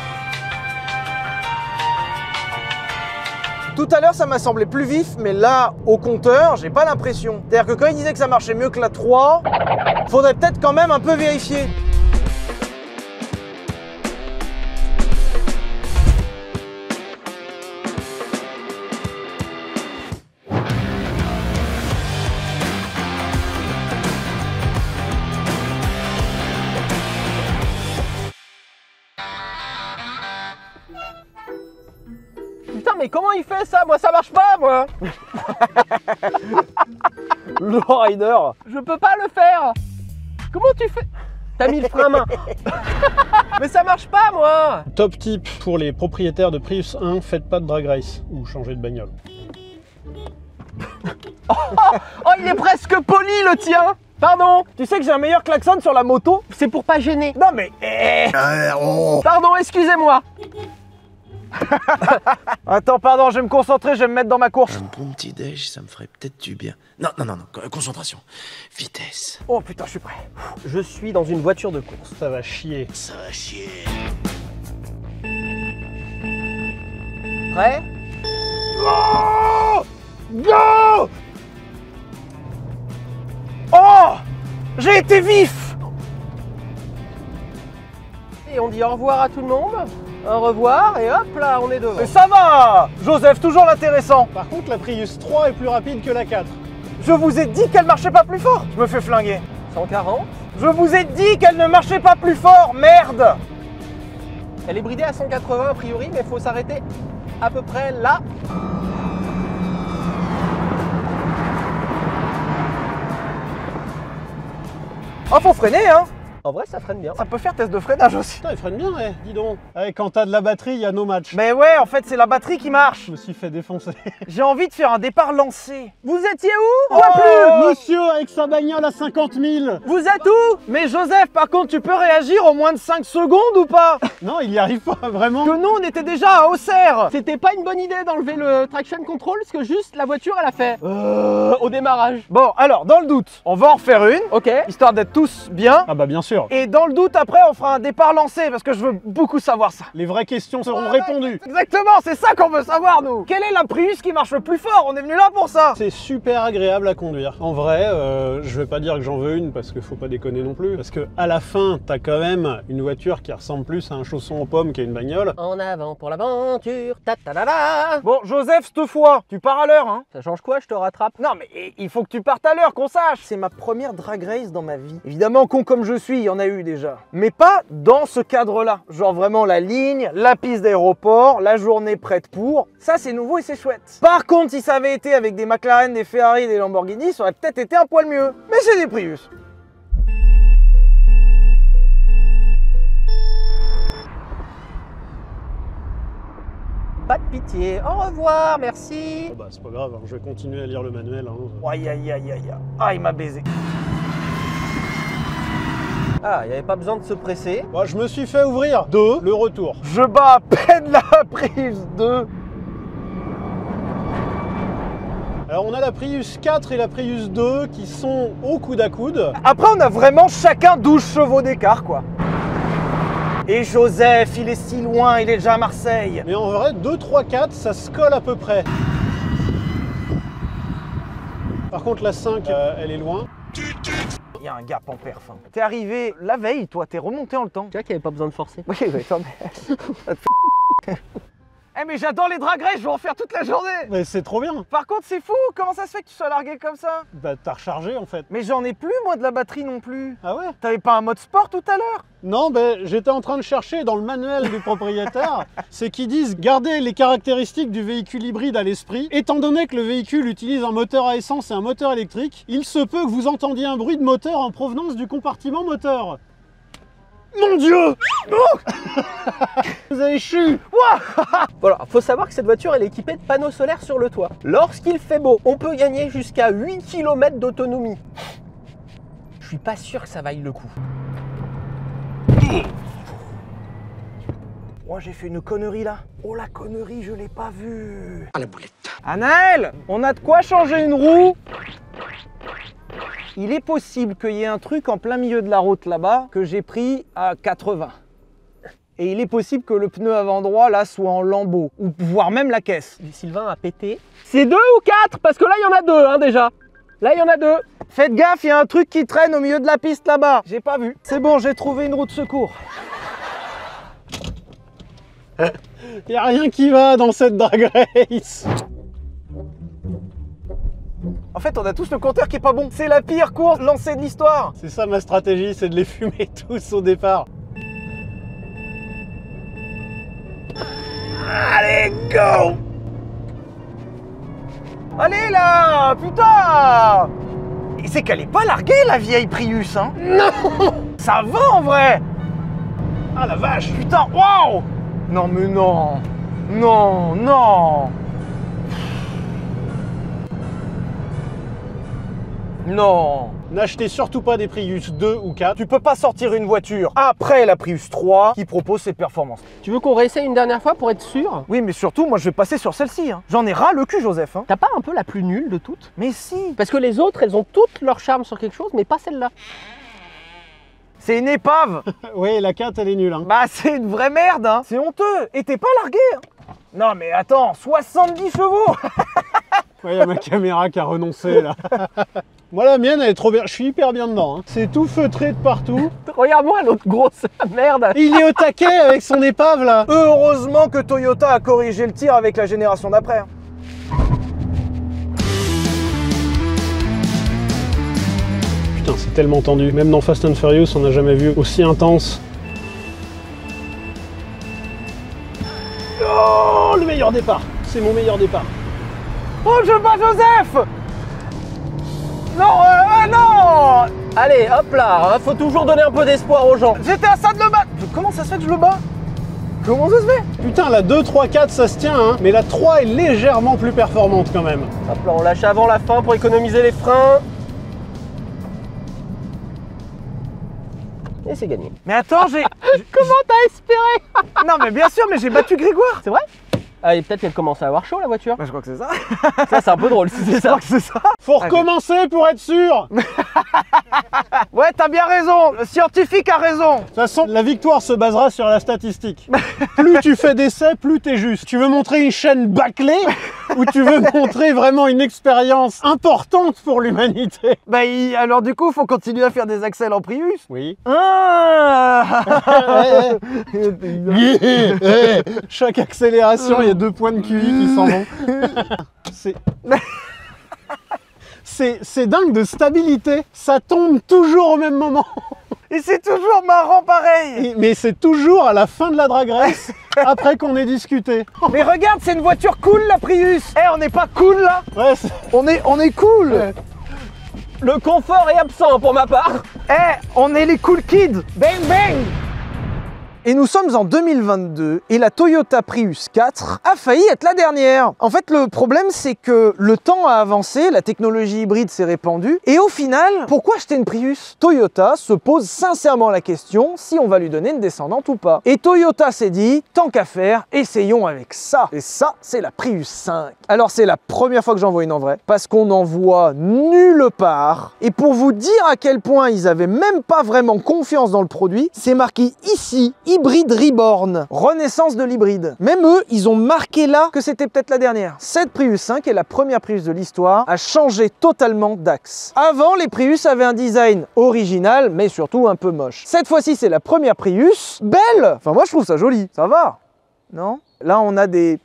Tout à l'heure, ça m'a semblé plus vif, mais là, au compteur, j'ai pas l'impression. C'est-à-dire que quand il disait que ça marchait mieux que la 3, faudrait peut-être quand même un peu vérifier. Putain, mais comment il fait ça? Moi, ça marche pas, moi. Le rider. Je peux pas le faire. Comment tu fais? T'as mis le frein à main. Mais ça marche pas, moi. Top tip pour les propriétaires de Prius 1, faites pas de drag race ou changez de bagnole. Oh, il est presque poli, le tien. Pardon. Tu sais que j'ai un meilleur klaxon sur la moto? C'est pour pas gêner. Non mais... Pardon, excusez-moi. Attends, pardon, je vais me concentrer, je vais me mettre dans ma course. Un bon petit déj, ça me ferait peut-être du bien. Non, concentration. Vitesse. Oh putain, je suis prêt. Je suis dans une voiture de course. Ça va chier. Ça va chier. Prêt? Go! Go! Oh! J'ai été vif! Et on dit au revoir à tout le monde. Au revoir et hop là, on est devant. Mais ça va! Joseph, toujours l'intéressant. Par contre, la Prius 3 est plus rapide que la 4. Je vous ai dit qu'elle marchait pas plus fort. Je me fais flinguer. 140. Je vous ai dit qu'elle ne marchait pas plus fort, merde! Elle est bridée à 180 a priori, mais il faut s'arrêter à peu près là. Oh, faut freiner, hein! En vrai, ça freine bien. Ça peut faire test de freinage aussi. Putain, il freine bien, ouais, dis donc. Ouais, quand t'as de la batterie, il y a no match. Mais ouais, en fait, c'est la batterie qui marche. Je me suis fait défoncer. J'ai envie de faire un départ lancé. Vous étiez où? On voit plus! Monsieur avec sa bagnole à 50 000. Vous êtes où? Mais Joseph, par contre, tu peux réagir en moins de 5 secondes ou pas? Non, il y arrive pas, vraiment. Que nous, on était déjà à Auxerre. C'était pas une bonne idée d'enlever le traction control, parce que juste la voiture, elle a fait au démarrage. Bon, alors, dans le doute, on va en refaire une, Ok. histoire d'être tous bien. Ah bah bien sûr. Et dans le doute, après, on fera un départ lancé, parce que je veux beaucoup savoir ça. Les vraies questions seront répondues. Exactement, c'est ça qu'on veut savoir, nous. Quelle est la Prius qui marche le plus fort? On est venu là pour ça. C'est super agréable à conduire. En vrai, je vais pas dire que j'en veux une parce qu'il faut pas déconner non plus. Parce que à la fin, t'as quand même une voiture qui ressemble plus à un chausson aux pommes qu'à une bagnole. En avant pour l'aventure, ta ta la la. Bon, Joseph, cette fois, tu pars à l'heure, hein? Ça change quoi? Je te rattrape. Non, mais il faut que tu partes à l'heure, qu'on sache. C'est ma première drag race dans ma vie. Évidemment, con comme je suis, il y en a eu déjà. Mais pas dans ce cadre-là. Genre vraiment la ligne, la piste d'aéroport, la journée prête pour. Ça, c'est nouveau et c'est chouette. Par contre, si ça avait été avec des McLaren, des Ferrari, des Lamborghini, ça aurait peut-être été un poil mieux. Mais c'est des Prius. Pas de pitié. Au revoir, merci. Oh bah c'est pas grave, hein, je vais continuer à lire le manuel. Hein. Aïe, aïe, aïe, aïe. Ah, il m'a baisé. Ah, il n'y avait pas besoin de se presser. Bon, je me suis fait ouvrir le retour. Je bats à peine la Prius 2. Alors on a la Prius 4 et la Prius 2 qui sont au coude à coude. Après, on a vraiment chacun 12 chevaux d'écart, quoi. Et Joseph, il est si loin, il est déjà à Marseille. Mais en vrai, 2, 3, 4, ça se colle à peu près. Par contre la 5, elle est loin. Il y a un gap en perf. Hein. T'es arrivé la veille, toi, t'es remonté en le temps. Tu vois qu'il n'y avait pas besoin de forcer. Oui, mais attends, mais... Eh mais j'adore les drag races, je vais en faire toute la journée. Mais c'est trop bien. Par contre, c'est fou, comment ça se fait que tu sois largué comme ça? Bah t'as rechargé en fait. Mais j'en ai plus, moi, de la batterie non plus. Ah ouais? T'avais pas un mode sport tout à l'heure? Non, ben j'étais en train de chercher dans le manuel du propriétaire, c'est qu'ils disent garder les caractéristiques du véhicule hybride à l'esprit. Étant donné que le véhicule utilise un moteur à essence et un moteur électrique, il se peut que vous entendiez un bruit de moteur en provenance du compartiment moteur. Mon Dieu! Non! Vous avez chu! Voilà, faut savoir que cette voiture elle est équipée de panneaux solaires sur le toit. Lorsqu'il fait beau, on peut gagner jusqu'à 8 km d'autonomie. Je suis pas sûr que ça vaille le coup. Moi, j'ai fait une connerie là. Oh, la connerie, je l'ai pas vue. À la boulette. Anaël, on a de quoi changer une roue? Il est possible qu'il y ait un truc en plein milieu de la route là-bas que j'ai pris à 80. Et il est possible que le pneu avant droit là soit en lambeaux, ou voire même la caisse. Sylvain a pété. C'est 2 ou 4? Parce que là il y en a 2 hein, déjà. Là il y en a 2. Faites gaffe, il y a un truc qui traîne au milieu de la piste là-bas. J'ai pas vu. C'est bon, j'ai trouvé une roue de secours. Y a rien qui va dans cette drag race. En fait, on a tous le compteur qui est pas bon. C'est la pire course lancée de l'histoire. C'est ça ma stratégie, c'est de les fumer tous au départ. Allez, go! Allez là, putain! Et c'est qu'elle est pas larguée la vieille Prius, hein? Non! Ça va en vrai! Ah la vache! Putain, waouh! Non mais non! Non, non! Non. N'achetez surtout pas des Prius 2 ou 4. Tu peux pas sortir une voiture après la Prius 3 qui propose ces performances. Tu veux qu'on réessaye une dernière fois pour être sûr? Oui, mais surtout, moi je vais passer sur celle-ci. Hein. J'en ai ras le cul, Joseph. Hein. T'as pas un peu la plus nulle de toutes? Mais si. Parce que les autres, elles ont toutes leur charme sur quelque chose, mais pas celle-là. C'est une épave. Oui, la 4 elle est nulle. Hein. Bah c'est une vraie merde. Hein. C'est honteux. Et t'es pas largué. Hein. Non mais attends, 70 chevaux. Ouais, y a ma caméra qui a renoncé là. Moi la mienne elle est trop bien, je suis hyper bien dedans. Hein. C'est tout feutré de partout. Regarde-moi l'autre grosse merde. Il est au taquet avec son épave là. Heureusement que Toyota a corrigé le tir avec la génération d'après. Hein. Putain, c'est tellement tendu. Même dans Fast and Furious, on n'a jamais vu aussi intense. Oh, le meilleur départ. C'est mon meilleur départ. Oh, je bats Joseph. Non, non. Allez, hop là, faut toujours donner un peu d'espoir aux gens. J'étais à ça de le battre. Comment ça se fait que je le bats? Comment ça se fait? Putain, la 2, 3, 4, ça se tient, hein. Mais la 3 est légèrement plus performante quand même. Hop là, on lâche avant la fin pour économiser les freins. Et c'est gagné. Mais attends, j'ai... Comment t'as espéré? Non mais bien sûr, mais j'ai battu Grégoire. C'est vrai? Ah, et peut-être qu'elle commence à avoir chaud la voiture. Bah, je crois que c'est ça. Ça, c'est un peu drôle si c'est Je ça. crois que c'est ça. Faut recommencer pour être sûr. De Ouais, t'as bien raison. Le scientifique a raison. toute façon, la victoire se basera sur la statistique. Plus tu fais d'essais, plus t'es juste. Tu veux montrer une chaîne bâclée ou tu veux montrer vraiment une expérience importante pour l'humanité? Bah alors du coup, faut continuer à faire des accels en Prius. Oui. Ah. Chaque accélération, il y a 2 points de QI qui s'en vont. C'est dingue de stabilité. Ça tombe toujours au même moment. Et c'est toujours marrant pareil. Mais c'est toujours à la fin de la drag race, après qu'on ait discuté. Mais regarde, c'est une voiture cool la Prius. Eh, on n'est pas cool là. Ouais, On est cool. Ouais. Le confort est absent pour ma part. Eh, on est les cool kids. Bang bang. Et nous sommes en 2022 et la Toyota Prius 4 a failli être la dernière. En fait, le problème, c'est que le temps a avancé, la technologie hybride s'est répandue et au final, pourquoi acheter une Prius? Toyota se pose sincèrement la question si on va lui donner une descendante ou pas. Et Toyota s'est dit, tant qu'à faire, essayons avec ça. Et ça, c'est la Prius 5. Alors, c'est la première fois que j'en vois une en vrai parce qu'on n'en voit nulle part. Et pour vous dire à quel point ils avaient même pas vraiment confiance dans le produit, c'est marqué ici, Hybride Reborn, renaissance de l'hybride. Même eux, ils ont marqué là que c'était peut-être la dernière. Cette Prius 5 est la première Prius de l'histoire à changer totalement d'axe. Avant, les Prius avaient un design original, mais surtout un peu moche. Cette fois-ci, c'est la première Prius belle. Enfin, moi, je trouve ça joli. Ça va, non? Là, on a des...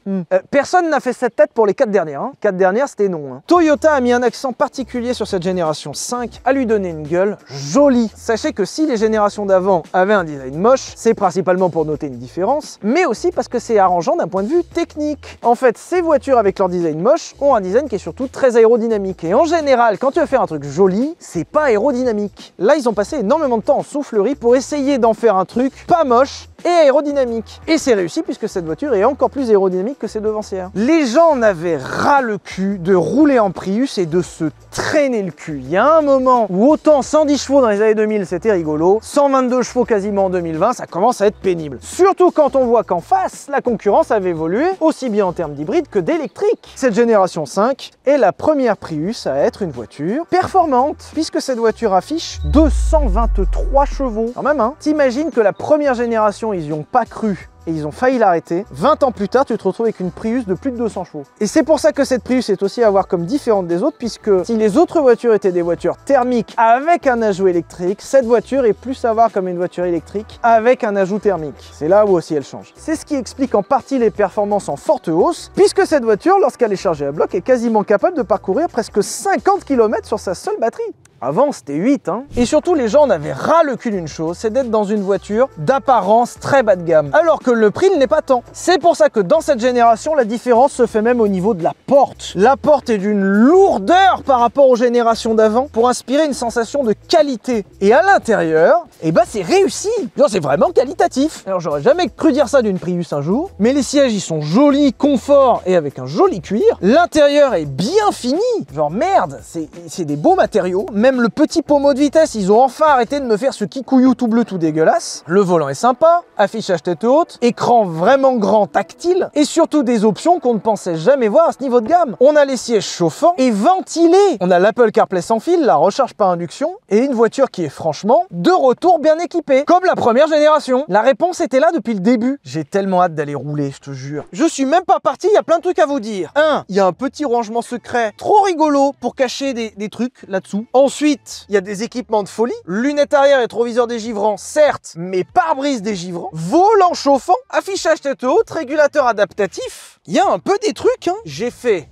personne n'a fait cette tête pour les 4 dernières. Hein. 4 dernières, c'était non. Hein. Toyota a mis un accent particulier sur cette génération 5 à lui donner une gueule jolie. Sachez que si les générations d'avant avaient un design moche, c'est principalement pour noter une différence, mais aussi parce que c'est arrangeant d'un point de vue technique. En fait, ces voitures avec leur design moche ont un design qui est surtout très aérodynamique. Et en général, quand tu veux faire un truc joli, c'est pas aérodynamique. Là, ils ont passé énormément de temps en soufflerie pour essayer d'en faire un truc pas moche et aérodynamique. Et c'est réussi puisque cette voiture est encore plus aérodynamique que ses devancières. Les gens en avaient ras le cul de rouler en Prius et de se traîner le cul. Il y a un moment où autant 110 chevaux dans les années 2000 c'était rigolo, 122 chevaux quasiment en 2020 ça commence à être pénible. Surtout quand on voit qu'en face la concurrence avait évolué aussi bien en termes d'hybride que d'électrique. Cette génération 5 est la première Prius à être une voiture performante puisque cette voiture affiche 223 chevaux. Quand même hein. T'imagines que la première génération ils y ont pas cru et ils ont failli l'arrêter. 20 ans plus tard, tu te retrouves avec une Prius de plus de 200 chevaux. Et c'est pour ça que cette Prius est aussi à voir comme différente des autres, puisque si les autres voitures étaient des voitures thermiques avec un ajout électrique, cette voiture est plus à voir comme une voiture électrique avec un ajout thermique. C'est là où aussi elle change. C'est ce qui explique en partie les performances en forte hausse, puisque cette voiture, lorsqu'elle est chargée à bloc, est quasiment capable de parcourir presque 50 km sur sa seule batterie. Avant, c'était 8, hein. Et surtout, les gens n'avaient ras le cul d'une chose, c'est d'être dans une voiture d'apparence très bas de gamme. Alors que le prix n'est pas tant. C'est pour ça que dans cette génération, la différence se fait même au niveau de la porte. La porte est d'une lourdeur par rapport aux générations d'avant pour inspirer une sensation de qualité. Et à l'intérieur, eh ben c'est réussi. Genre, c'est vraiment qualitatif. Alors j'aurais jamais cru dire ça d'une Prius un jour, mais les sièges ils sont jolis, confort et avec un joli cuir. L'intérieur est bien fini. Genre merde, c'est des beaux matériaux. Même le petit pommeau de vitesse, ils ont enfin arrêté de me faire ce kikouillou tout bleu tout dégueulasse. Le volant est sympa, affichage tête haute, écran vraiment grand tactile et surtout des options qu'on ne pensait jamais voir à ce niveau de gamme. On a les sièges chauffants et ventilés. On a l'Apple CarPlay sans fil, la recharge par induction et une voiture qui est franchement de retour bien équipée, comme la première génération. La réponse était là depuis le début. J'ai tellement hâte d'aller rouler, je te jure. Je suis même pas parti, il y a plein de trucs à vous dire. 1, il y a un petit rangement secret trop rigolo pour cacher des trucs là-dessous. Ensuite, il y a des équipements de folie. Lunettes arrière et rétroviseur dégivrant, certes, mais pare-brise dégivrant. Volant chauffant, affichage tête haute, régulateur adaptatif. Il y a un peu des trucs, hein. J'ai fait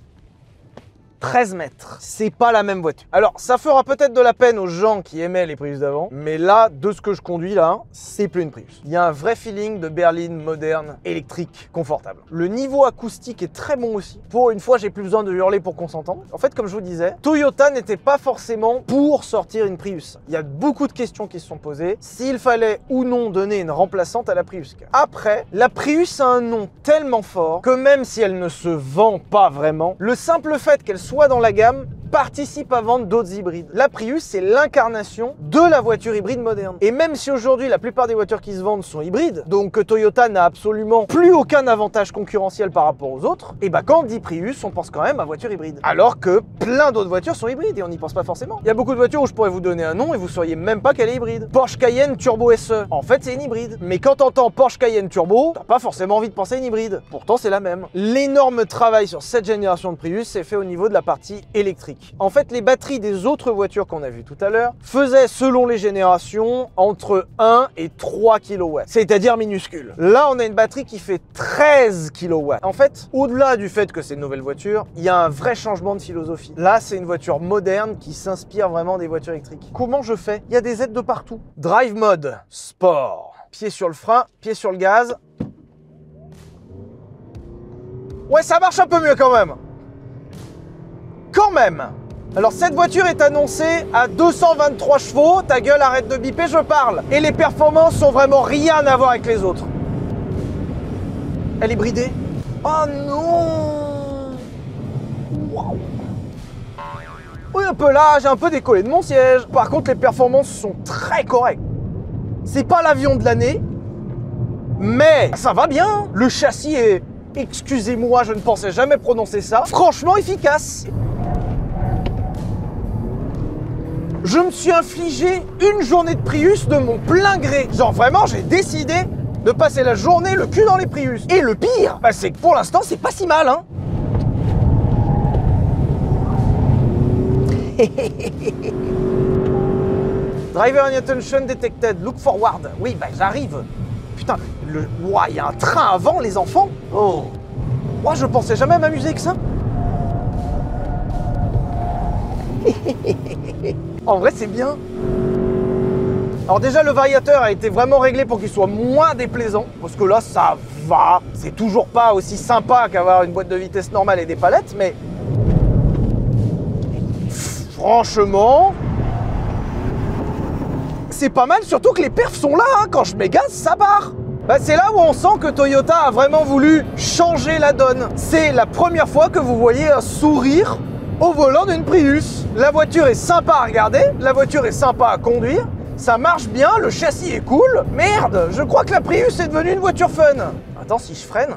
13 mètres. C'est pas la même voiture. Alors, ça fera peut-être de la peine aux gens qui aimaient les Prius d'avant, mais là, de ce que je conduis là, c'est plus une Prius. Il y a un vrai feeling de berline moderne, électrique, confortable. Le niveau acoustique est très bon aussi. Pour une fois, j'ai plus besoin de hurler pour qu'on s'entende. En fait, comme je vous disais, Toyota n'était pas forcément pour sortir une Prius. Il y a beaucoup de questions qui se sont posées, s'il fallait ou non donner une remplaçante à la Prius. Après, la Prius a un nom tellement fort que même si elle ne se vend pas vraiment, le simple fait qu'elle soit dans la gamme participe à vendre d'autres hybrides. La Prius, c'est l'incarnation de la voiture hybride moderne. Et même si aujourd'hui, la plupart des voitures qui se vendent sont hybrides, donc que Toyota n'a absolument plus aucun avantage concurrentiel par rapport aux autres, et bah quand on dit Prius, on pense quand même à voiture hybride. Alors que plein d'autres voitures sont hybrides et on n'y pense pas forcément. Il y a beaucoup de voitures où je pourrais vous donner un nom et vous sauriez même pas qu'elle est hybride. Porsche Cayenne Turbo SE. En fait, c'est une hybride. Mais quand t'entends Porsche Cayenne Turbo, t'as pas forcément envie de penser à une hybride. Pourtant, c'est la même. L'énorme travail sur cette génération de Prius s'est fait au niveau de la partie électrique. En fait, les batteries des autres voitures qu'on a vues tout à l'heure faisaient, selon les générations, entre 1 et 3 kW, c'est-à-dire minuscule. Là, on a une batterie qui fait 13 kW. En fait, au-delà du fait que c'est une nouvelle voiture, il y a un vrai changement de philosophie. Là, c'est une voiture moderne qui s'inspire vraiment des voitures électriques. Comment je fais? Il y a des aides de partout. Drive mode, sport. Pied sur le frein, pied sur le gaz. Ouais, ça marche un peu mieux quand même. Quand même. Alors cette voiture est annoncée à 223 chevaux, ta gueule arrête de biper, je parle. Et les performances sont vraiment rien à voir avec les autres. Elle est bridée. Oh non. Wow. Oui, un peu là, j'ai un peu décollé de mon siège. Par contre, les performances sont très correctes. C'est pas l'avion de l'année, mais ça va bien. Le châssis est, excusez-moi, je ne pensais jamais prononcer ça, franchement efficace. Je me suis infligé une journée de Prius de mon plein gré. Genre vraiment, j'ai décidé de passer la journée le cul dans les Prius. Et le pire, bah, c'est que pour l'instant, c'est pas si mal, hein. Driver inattention detected, look forward. Oui, bah j'arrive. Putain, ouah, il y a un train avant, les enfants. Oh. Moi, je pensais jamais m'amuser que ça. En vrai, c'est bien. Alors déjà, le variateur a été vraiment réglé pour qu'il soit moins déplaisant. Parce que là, ça va. C'est toujours pas aussi sympa qu'avoir une boîte de vitesse normale et des palettes, mais... franchement... c'est pas mal, surtout que les perfs sont là, hein. Quand je mets gaz, ça barre. Bah, c'est là où on sent que Toyota a vraiment voulu changer la donne. C'est la première fois que vous voyez un sourire au volant d'une Prius. La voiture est sympa à regarder, la voiture est sympa à conduire, ça marche bien, le châssis est cool. Merde, je crois que la Prius est devenue une voiture fun. Attends, si je freine...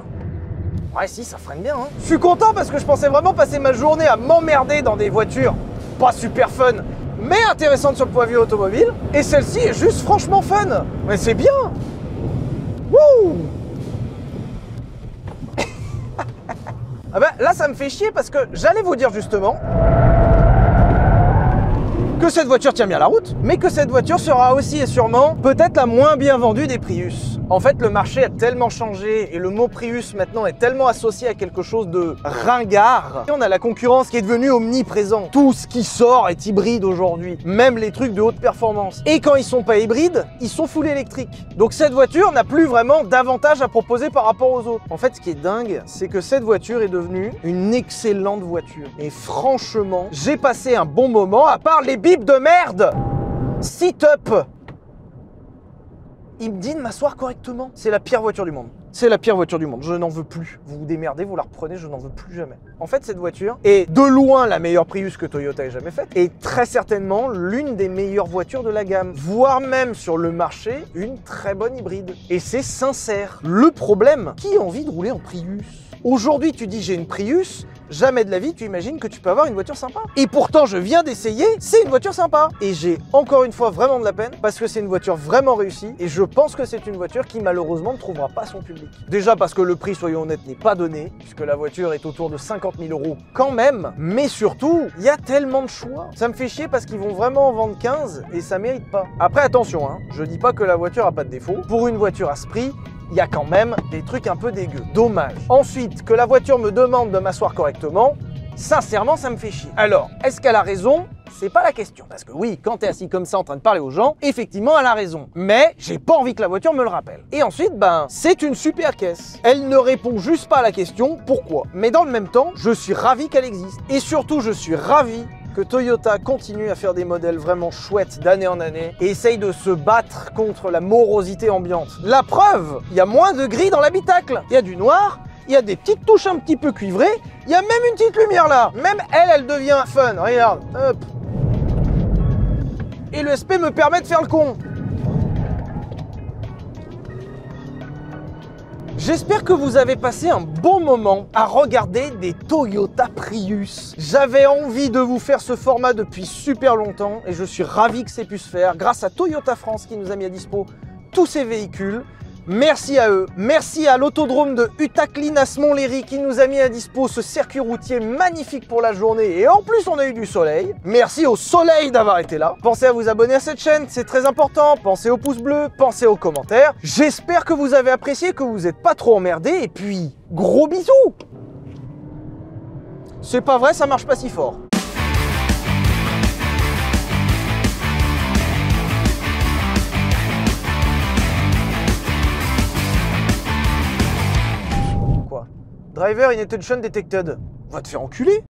ouais, si, ça freine bien, hein. Je suis content parce que je pensais vraiment passer ma journée à m'emmerder dans des voitures pas super fun, mais intéressantes sur le point de vue automobile. Et celle-ci est juste franchement fun. Mais c'est bien. Wouh. Ah bah, là, ça me fait chier parce que j'allais vous dire justement... que cette voiture tient bien la route, mais que cette voiture sera aussi et sûrement peut-être la moins bien vendue des Prius. En fait, le marché a tellement changé et le mot Prius maintenant est tellement associé à quelque chose de ringard. Et on a la concurrence qui est devenue omniprésente. Tout ce qui sort est hybride aujourd'hui, même les trucs de haute performance. Et quand ils sont pas hybrides, ils sont full électriques. Donc cette voiture n'a plus vraiment d'avantage à proposer par rapport aux autres. En fait, ce qui est dingue, c'est que cette voiture est devenue une excellente voiture. Et franchement, j'ai passé un bon moment, à part les bips de merde. Sit up. Il me dit de m'asseoir correctement. C'est la pire voiture du monde. C'est la pire voiture du monde. Je n'en veux plus. Vous vous démerdez, vous la reprenez, je n'en veux plus jamais. En fait, cette voiture est de loin la meilleure Prius que Toyota ait jamais faite et très certainement l'une des meilleures voitures de la gamme, voire même sur le marché, une très bonne hybride. Et c'est sincère. Le problème, qui a envie de rouler en Prius ? Aujourd'hui, tu dis j'ai une Prius, jamais de la vie tu imagines que tu peux avoir une voiture sympa. Et pourtant, je viens d'essayer, c'est une voiture sympa. Et j'ai encore une fois vraiment de la peine parce que c'est une voiture vraiment réussie et je pense que c'est une voiture qui malheureusement ne trouvera pas son public. Déjà parce que le prix, soyons honnêtes, n'est pas donné, puisque la voiture est autour de 50 000 € quand même. Mais surtout, il y a tellement de choix. Ça me fait chier parce qu'ils vont vraiment en vendre 15 et ça mérite pas. Après, attention, hein, je dis pas que la voiture a pas de défaut. Pour une voiture à ce prix, il y a quand même des trucs un peu dégueux. Dommage. Ensuite, que la voiture me demande de m'asseoir correctement, sincèrement, ça me fait chier. Alors, est-ce qu'elle a raison ? C'est pas la question. Parce que oui, quand t'es assis comme ça en train de parler aux gens, effectivement, elle a raison. Mais j'ai pas envie que la voiture me le rappelle. Et ensuite, c'est une super caisse. Elle ne répond juste pas à la question pourquoi. Mais dans le même temps, je suis ravi qu'elle existe. Et surtout, je suis ravi que Toyota continue à faire des modèles vraiment chouettes d'année en année et essaye de se battre contre la morosité ambiante. La preuve, il y a moins de gris dans l'habitacle. Il y a du noir, il y a des petites touches un petit peu cuivrées, il y a même une petite lumière là. Même elle devient fun. Regarde, hop. Et le SP me permet de faire le con. J'espère que vous avez passé un bon moment à regarder des Toyota Prius. J'avais envie de vous faire ce format depuis super longtemps et je suis ravi que c'est pu se faire grâce à Toyota France qui nous a mis à dispo tous ces véhicules. Merci à eux, merci à l'autodrome de Utaklin à Montlhéry qui nous a mis à dispo ce circuit routier magnifique pour la journée et en plus on a eu du soleil. Merci au soleil d'avoir été là. Pensez à vous abonner à cette chaîne, c'est très important. Pensez au pouce bleu, pensez aux commentaires. J'espère que vous avez apprécié, que vous n'êtes pas trop emmerdés et puis gros bisous. C'est pas vrai, ça marche pas si fort. Driver inattention detected. Va te faire enculer.